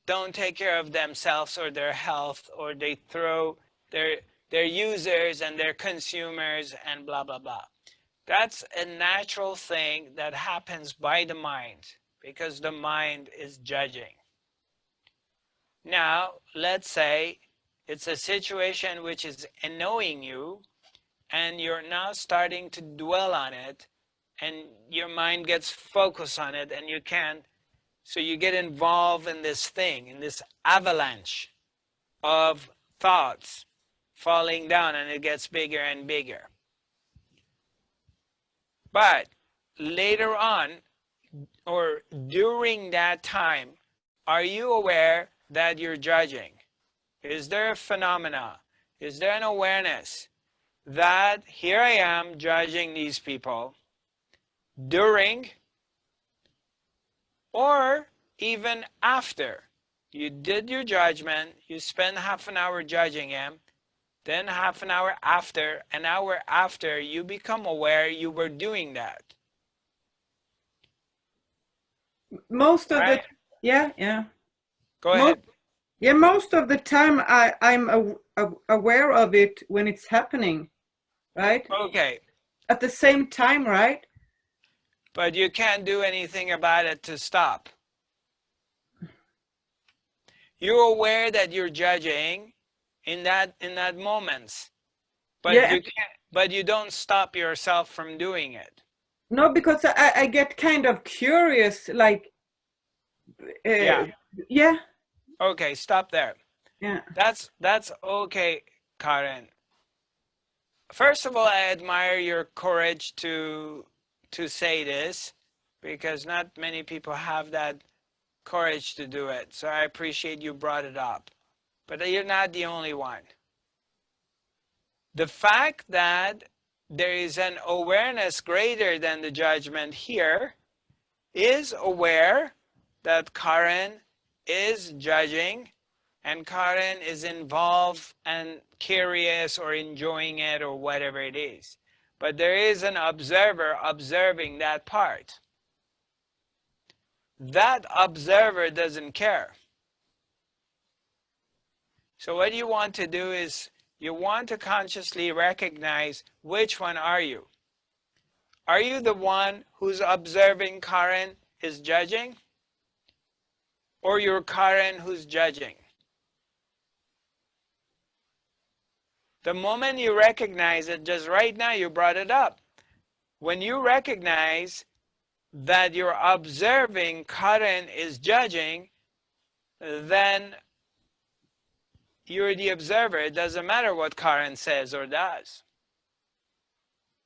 don't take care of themselves or their health, or they throw their users and their consumers and blah, blah, blah. That's a natural thing that happens by the mind, because the mind is judging. Now, let's say it's a situation which is annoying you, and you're now starting to dwell on it, and your mind gets focused on it, and you can't. So you get involved in this thing, in this avalanche of thoughts falling down, and it gets bigger and bigger. But later on, or during that time, are you aware that you're judging? Is there a phenomena? Is there an awareness that here I am judging these people during or even after? You did your judgment, you spend half an hour judging him, then half an hour after, you become aware you were doing that. Most of Right? yeah. Go ahead. Yeah, most of the time I'm aware of it when it's happening, right? Okay. At the same time, right? But you can't do anything about it to stop. You're aware that you're judging in that moment, but Yeah. you can't. But you don't stop yourself from doing it. No, because I get kind of curious, like, Yeah. yeah, Okay, stop there. yeah. That's okay, Karen. First of all, I admire your courage to say this, because not many people have that courage to do it. So I appreciate you brought it up. But you're not the only one. The fact that there is an awareness greater than the judgment here is aware that Karen is judging, and Karen is involved and curious or enjoying it or whatever it is. But there is an observer observing that part. That observer doesn't care. So what you want to do is you want to consciously recognize which one are you. Are you the one who's observing Karen is judging? Or you're Karen who's judging? The moment you recognize it, just right now you brought it up. When you recognize that you're observing Karen is judging, then you're the observer. It doesn't matter what Karen says or does,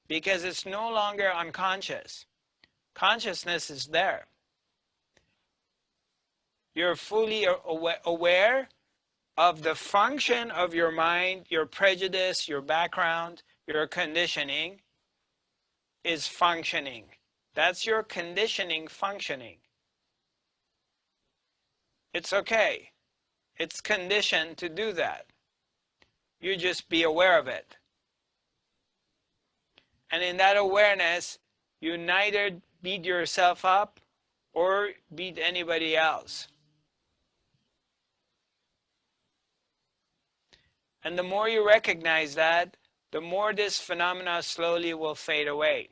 because it's no longer unconscious. Consciousness is there. You're fully aware of the function of your mind, your prejudice, your background, your conditioning is functioning. That's your conditioning functioning. It's okay. It's conditioned to do that. You just be aware of it. And in that awareness, you neither beat yourself up or beat anybody else. And the more you recognize that, the more this phenomena slowly will fade away.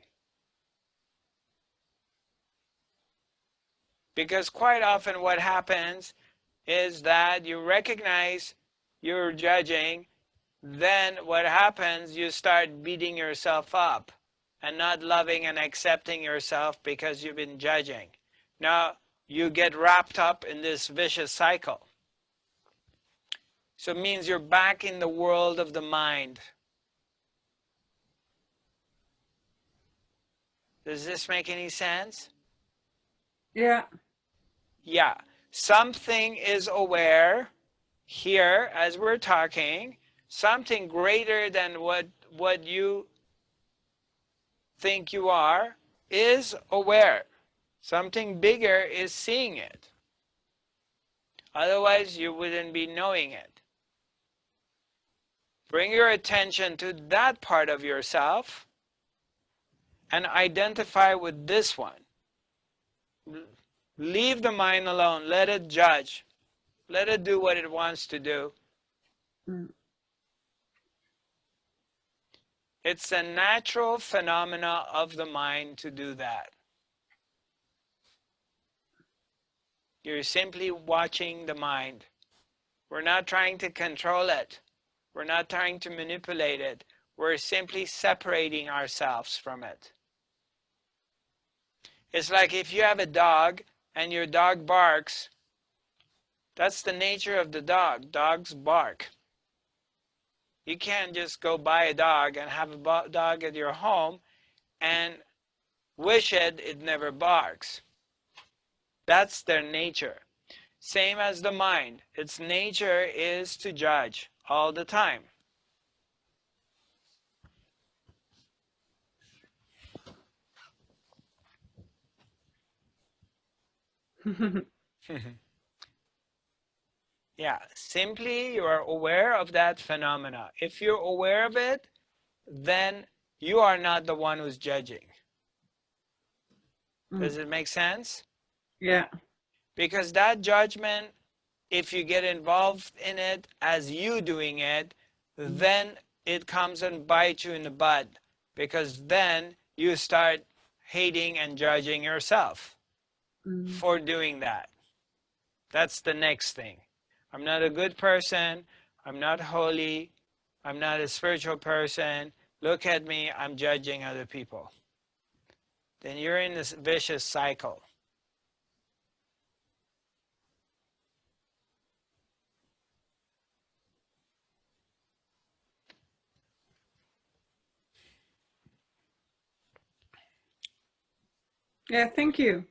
Because quite often what happens is that you recognize you're judging, then what happens, you start beating yourself up and not loving and accepting yourself because you've been judging. Now, you get wrapped up in this vicious cycle. So it means you're back in the world of the mind. Does this make any sense? Yeah. Yeah. Something is aware here as we're talking, something greater than what you think you are is aware. Something bigger is seeing it. Otherwise, you wouldn't be knowing it. Bring your attention to that part of yourself and identify with this one. Leave the mind alone. Let it judge. Let it do what it wants to do. It's a natural phenomena of the mind to do that. You're simply watching the mind. We're not trying to control it. We're not trying to manipulate it. We're simply separating ourselves from it. It's like if you have a dog and your dog barks, that's the nature of the dog. Dogs bark. You can't just go buy a dog and have a dog at your home and wish it never barks. That's their nature. Same as the mind. Its nature is to judge all the time. Yeah, simply you are aware of that phenomena. If you're aware of it, then you are not the one who's judging. Does it make sense? Yeah. Because that judgment, if you get involved in it as you doing it, then it comes and bites you in the butt. Because then you start hating and judging yourself for doing that. That's the next thing. I'm not a good person. I'm not holy. I'm not a spiritual person. Look at me. I'm judging other people. Then you're in this vicious cycle. Yeah, thank you.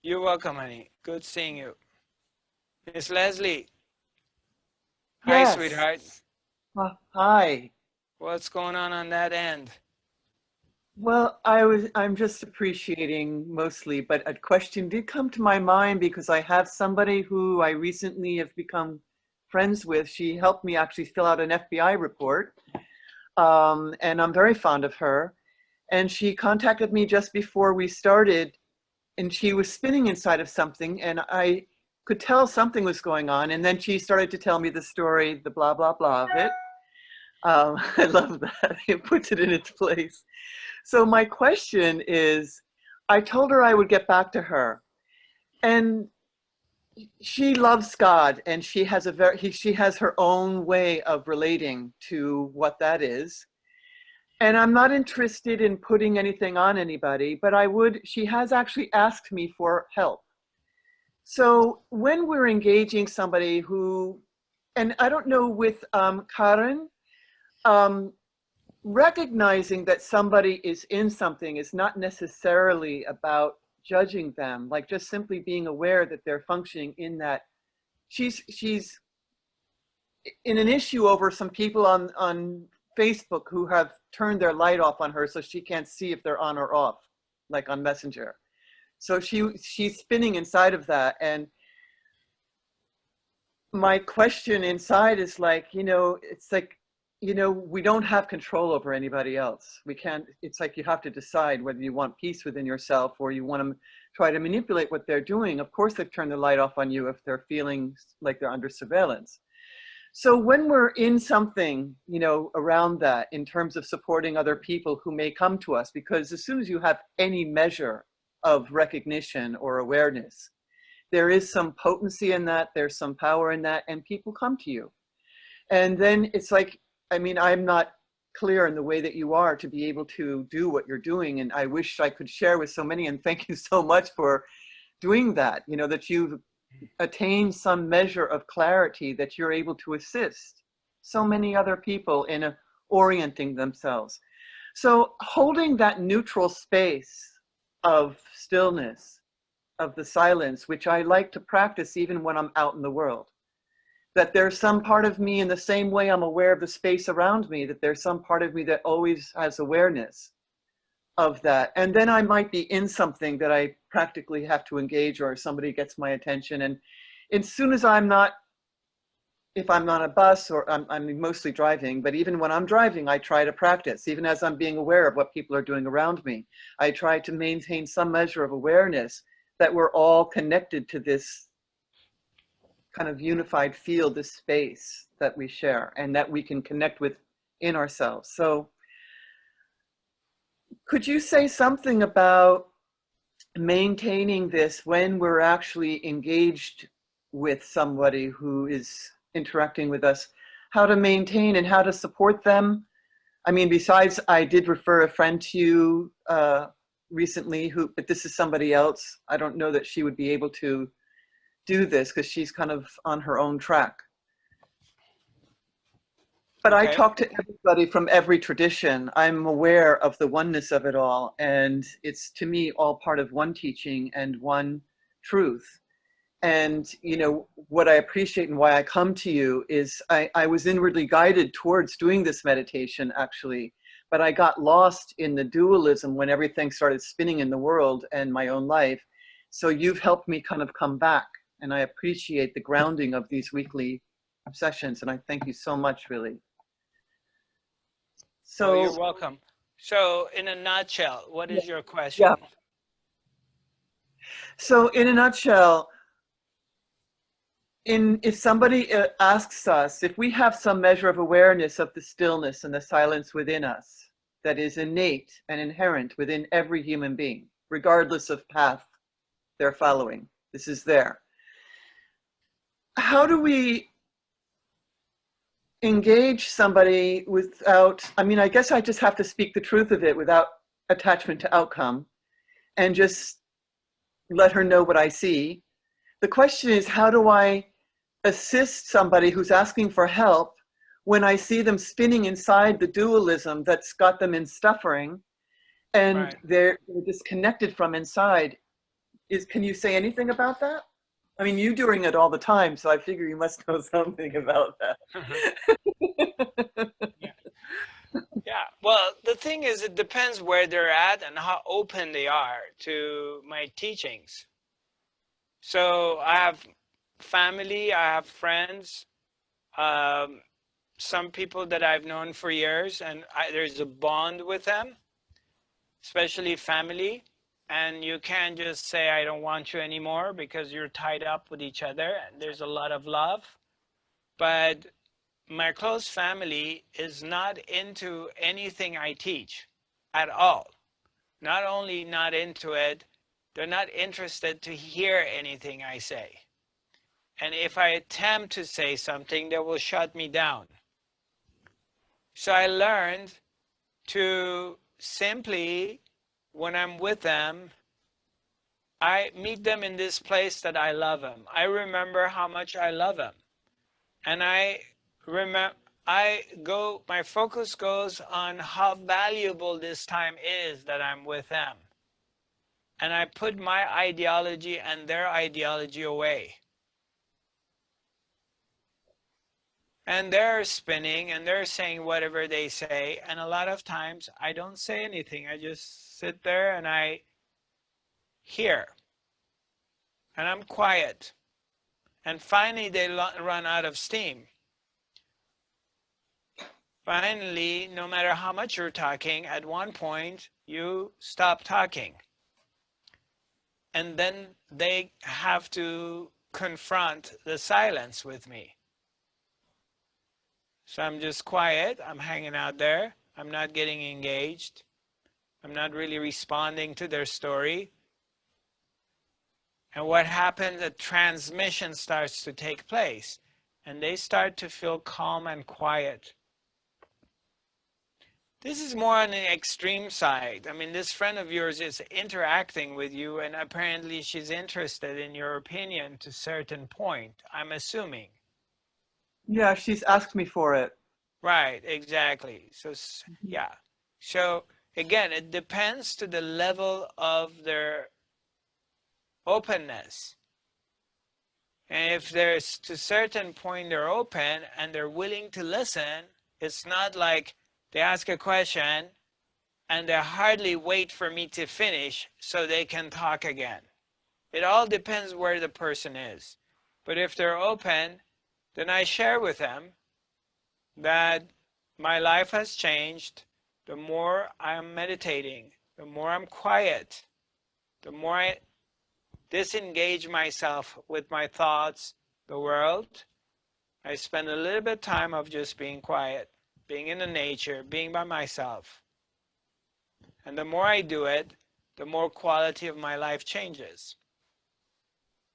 You're welcome, honey. Good seeing you. Miss Leslie. Hi, Yes. sweetheart. Hi. What's going on that end? Well, I'm just appreciating mostly, but a question did come to my mind because I have somebody who I recently have become friends with. She helped me actually fill out an FBI report, and I'm very fond of her. And she contacted me just before we started, and she was spinning inside of something, and I could tell something was going on. And then she started to tell me the story, the blah, blah, blah of it. I love that. It puts it in its place. So my question is, I told her I would get back to her, and she loves God, and she has she has her own way of relating to what that is. And I'm not interested in putting anything on anybody, but she has actually asked me for help. So when we're engaging somebody who, and I don't know with Karen, recognizing that somebody is in something is not necessarily about judging them, like just simply being aware that they're functioning in that. She's in an issue over some people on Facebook who have turned their light off on her so she can't see if they're on or off, like on Messenger. So she's spinning inside of that. And my question inside is like, it's like, we don't have control over anybody else. We can't, it's like you have to decide whether you want peace within yourself or you want to try to manipulate what they're doing. Of course, they've turned the light off on you if they're feeling like they're under surveillance. So when we're in something, around that in terms of supporting other people who may come to us, because as soon as you have any measure of recognition or awareness, there is some potency in that, there's some power in that, and people come to you. And then it's like, I'm not clear in the way that you are to be able to do what you're doing. And I wish I could share with so many, and thank you so much for doing that, that you've attained some measure of clarity that you're able to assist so many other people in orienting themselves. So holding that neutral space of stillness, of the silence, which I like to practice even when I'm out in the world. That there's some part of me in the same way I'm aware of the space around me, that there's some part of me that always has awareness of that. And then I might be in something that I practically have to engage, or somebody gets my attention. And as soon as if I'm on a bus, or I'm mostly driving, but even when I'm driving, I try to practice, even as I'm being aware of what people are doing around me. I try to maintain some measure of awareness that we're all connected to this kind of unified field, this space that we share and that we can connect with in ourselves. So Could you say something about maintaining this when we're actually engaged with somebody who is interacting with us? How to maintain and how to support them? I mean, besides, I did refer a friend to you recently, but this is somebody else. I don't know that she would be able to do this because she's kind of on her own track. But I Okay. talk to everybody from every tradition. I'm aware of the oneness of it all. And it's, to me, all part of one teaching and one truth. And, you know, what I appreciate and why I come to you is I was inwardly guided towards doing this meditation, actually. But I got lost in the dualism when everything started spinning in the world and my own life. So you've helped me kind of come back. And I appreciate the grounding of these weekly sessions. And I thank you so much, really. So you're welcome. So in a nutshell, what is your question? yeah. So in a nutshell, if somebody asks us if we have some measure of awareness of the stillness and the silence within us that is innate and inherent within every human being, regardless of path they're following, this is there. How do we engage somebody without, I mean, I guess I just have to speak the truth of it without attachment to outcome and just let her know what I see. The question is, how do I assist somebody who's asking for help when I see them spinning inside the dualism that's got them in suffering and Right. they're disconnected from inside? Can you say anything about that? I mean, you're doing it all the time, so I figure you must know something about that. Yeah. Well, the thing is, it depends where they're at and how open they are to my teachings. So I have family, I have friends, some people that I've known for years, and there's a bond with them, especially family. And you can't just say, I don't want you anymore, because you're tied up with each other, and there's a lot of love. But my close family is not into anything I teach at all. Not only not into it, they're not interested to hear anything I say. And if I attempt to say something, they will shut me down. So I learned to simply, when I'm with them, I meet them in this place that I love them. I remember how much I love them. And my focus goes on how valuable this time is that I'm with them. And I put my ideology and their ideology away. And they're spinning and they're saying whatever they say. And a lot of times I don't say anything. I just sit there and I hear. And I'm quiet. And finally they run out of steam. Finally, no matter how much you're talking, at one point you stop talking. And then they have to confront the silence with me. So I'm just quiet, I'm hanging out there, I'm not getting engaged, I'm not really responding to their story. And what happens, a transmission starts to take place, and they start to feel calm and quiet. This is more on the extreme side. I mean, this friend of yours is interacting with you, and apparently she's interested in your opinion to a certain point, I'm assuming. Yeah, she's asked me for it. Right, exactly. So, yeah. So, again, it depends to the level of their openness. And if there's to a certain point they're open and they're willing to listen, it's not like they ask a question and they hardly wait for me to finish so they can talk again. It all depends where the person is. But if they're open, then I share with them that my life has changed. The more I'm meditating, the more I'm quiet, the more I disengage myself with my thoughts, the world. I spend a little bit of time of just being quiet, being in the nature, being by myself. And the more I do it, the more quality of my life changes.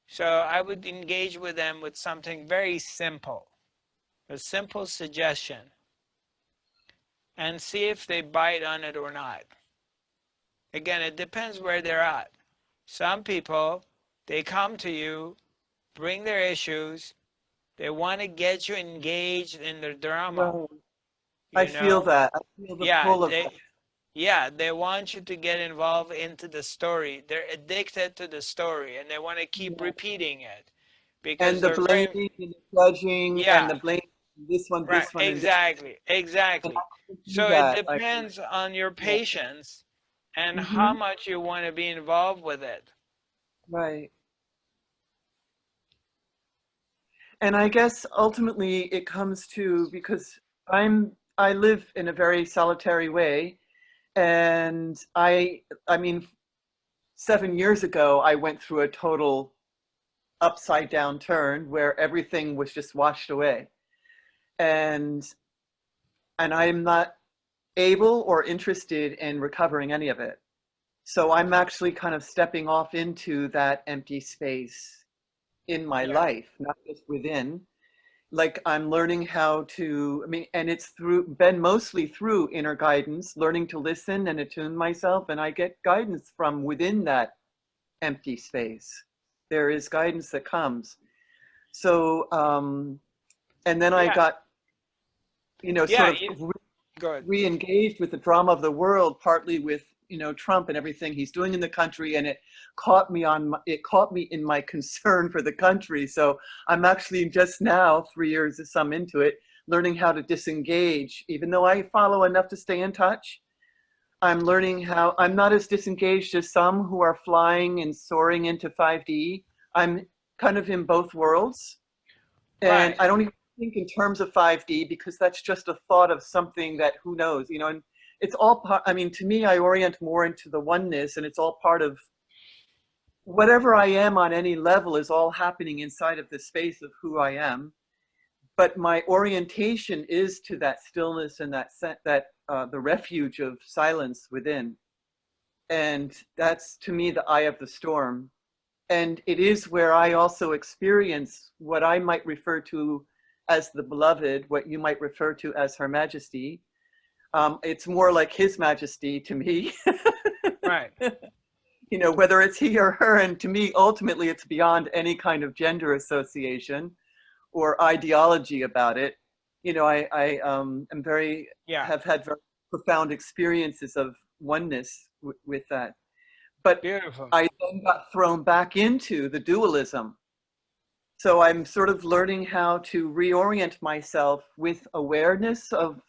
So I would engage with them with something very simple, a simple suggestion, and see if they bite on it or not. Again, it depends where they're at. Some people, they come to you, bring their issues, they want to get you engaged in their drama, Right. I you feel know? that. I feel the Yeah, pull of that. they want you to get involved into the story. They're addicted to the story and they want to keep Yeah. repeating it because And the they're very, blaming and the judging and yeah, the blame, right, this one, and this. exactly, And exactly. I can do So it that. depends on your Yeah. patience and how Hmm. much you want to be involved with it. Right. And I guess ultimately it comes to, because I live in a very solitary way, and I mean, 7 years ago I went through a total upside down turn where everything was just washed away, and I'm not able or interested in recovering any of it. So I'm actually kind of stepping off into that empty space in my Yeah, life, not just within. Like I'm learning how to, I mean, and it's been mostly through inner guidance, learning to listen and attune myself. And I get guidance from within that empty space. There is guidance that comes. So, and then I yeah, got, sort yeah, of good. re-engaged with the drama of the world, partly with Trump and everything he's doing in the country, and it caught me in my concern for the country. So I'm actually just now, 3 years or some into it, learning how to disengage. Even though I follow enough to stay in touch, I'm learning how I'm not as disengaged as some who are flying and soaring into 5D. I'm kind of in both worlds, and Right. I don't even think in terms of 5D, because that's just a thought of something that who knows, and it's all part, I mean, to me, I orient more into the oneness, and it's all part of whatever I am on any level is all happening inside of the space of who I am. But my orientation is to that stillness and the refuge of silence within. And that's to me the eye of the storm. And it is where I also experience what I might refer to as the beloved, what you might refer to as Her Majesty. It's more like His Majesty to me, Right. whether it's he or her. And to me, ultimately, it's beyond any kind of gender association or ideology about it. Am Yeah. have had very profound experiences of oneness with that. But Beautiful. I then got thrown back into the dualism. So I'm sort of learning how to reorient myself with awareness of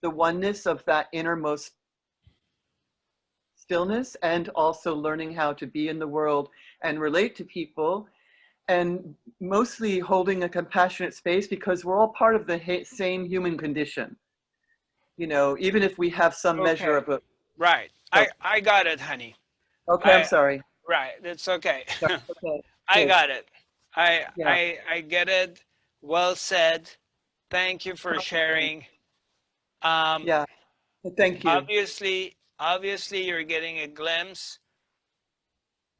the oneness of that innermost stillness, and also learning how to be in the world and relate to people, and mostly holding a compassionate space, because we're all part of the same human condition. Even if we have some measure Okay. of a, Right. of, I got it, honey. okay, I'm I sorry. right. It's okay. Sorry. Okay, I good. got it. Yeah, I get it. Well said. Thank you for sharing. Um, yeah. Thank you. obviously, you're getting a glimpse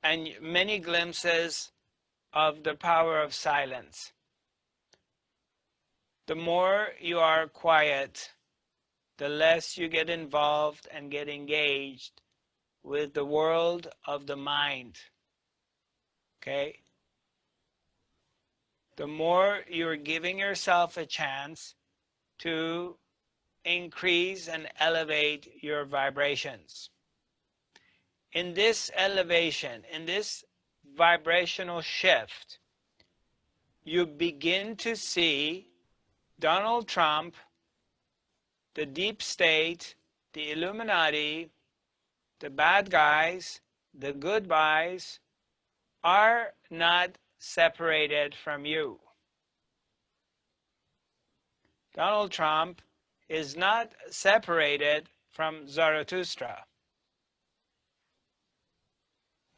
and many glimpses of the power of silence. The more you are quiet, the less you get involved and get engaged with the world of the mind. Okay? The more you're giving yourself a chance to increase and elevate your vibrations. In this elevation, in this vibrational shift, you begin to see Donald Trump, the deep state, the Illuminati, the bad guys, the good guys are not separated from you. Donald Trump is not separated from Zarathustra,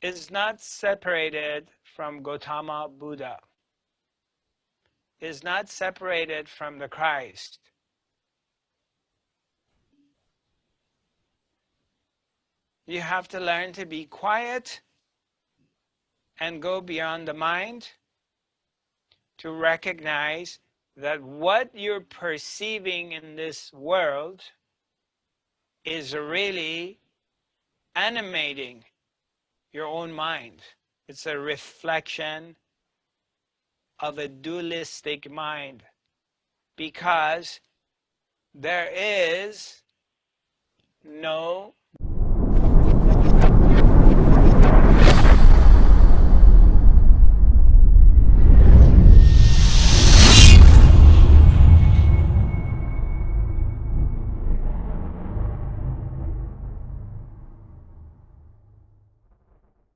is not separated from Gautama Buddha, is not separated from the Christ. You have to learn to be quiet and go beyond the mind to recognize that what you're perceiving in this world is really animating your own mind. It's a reflection of a dualistic mind, because there is no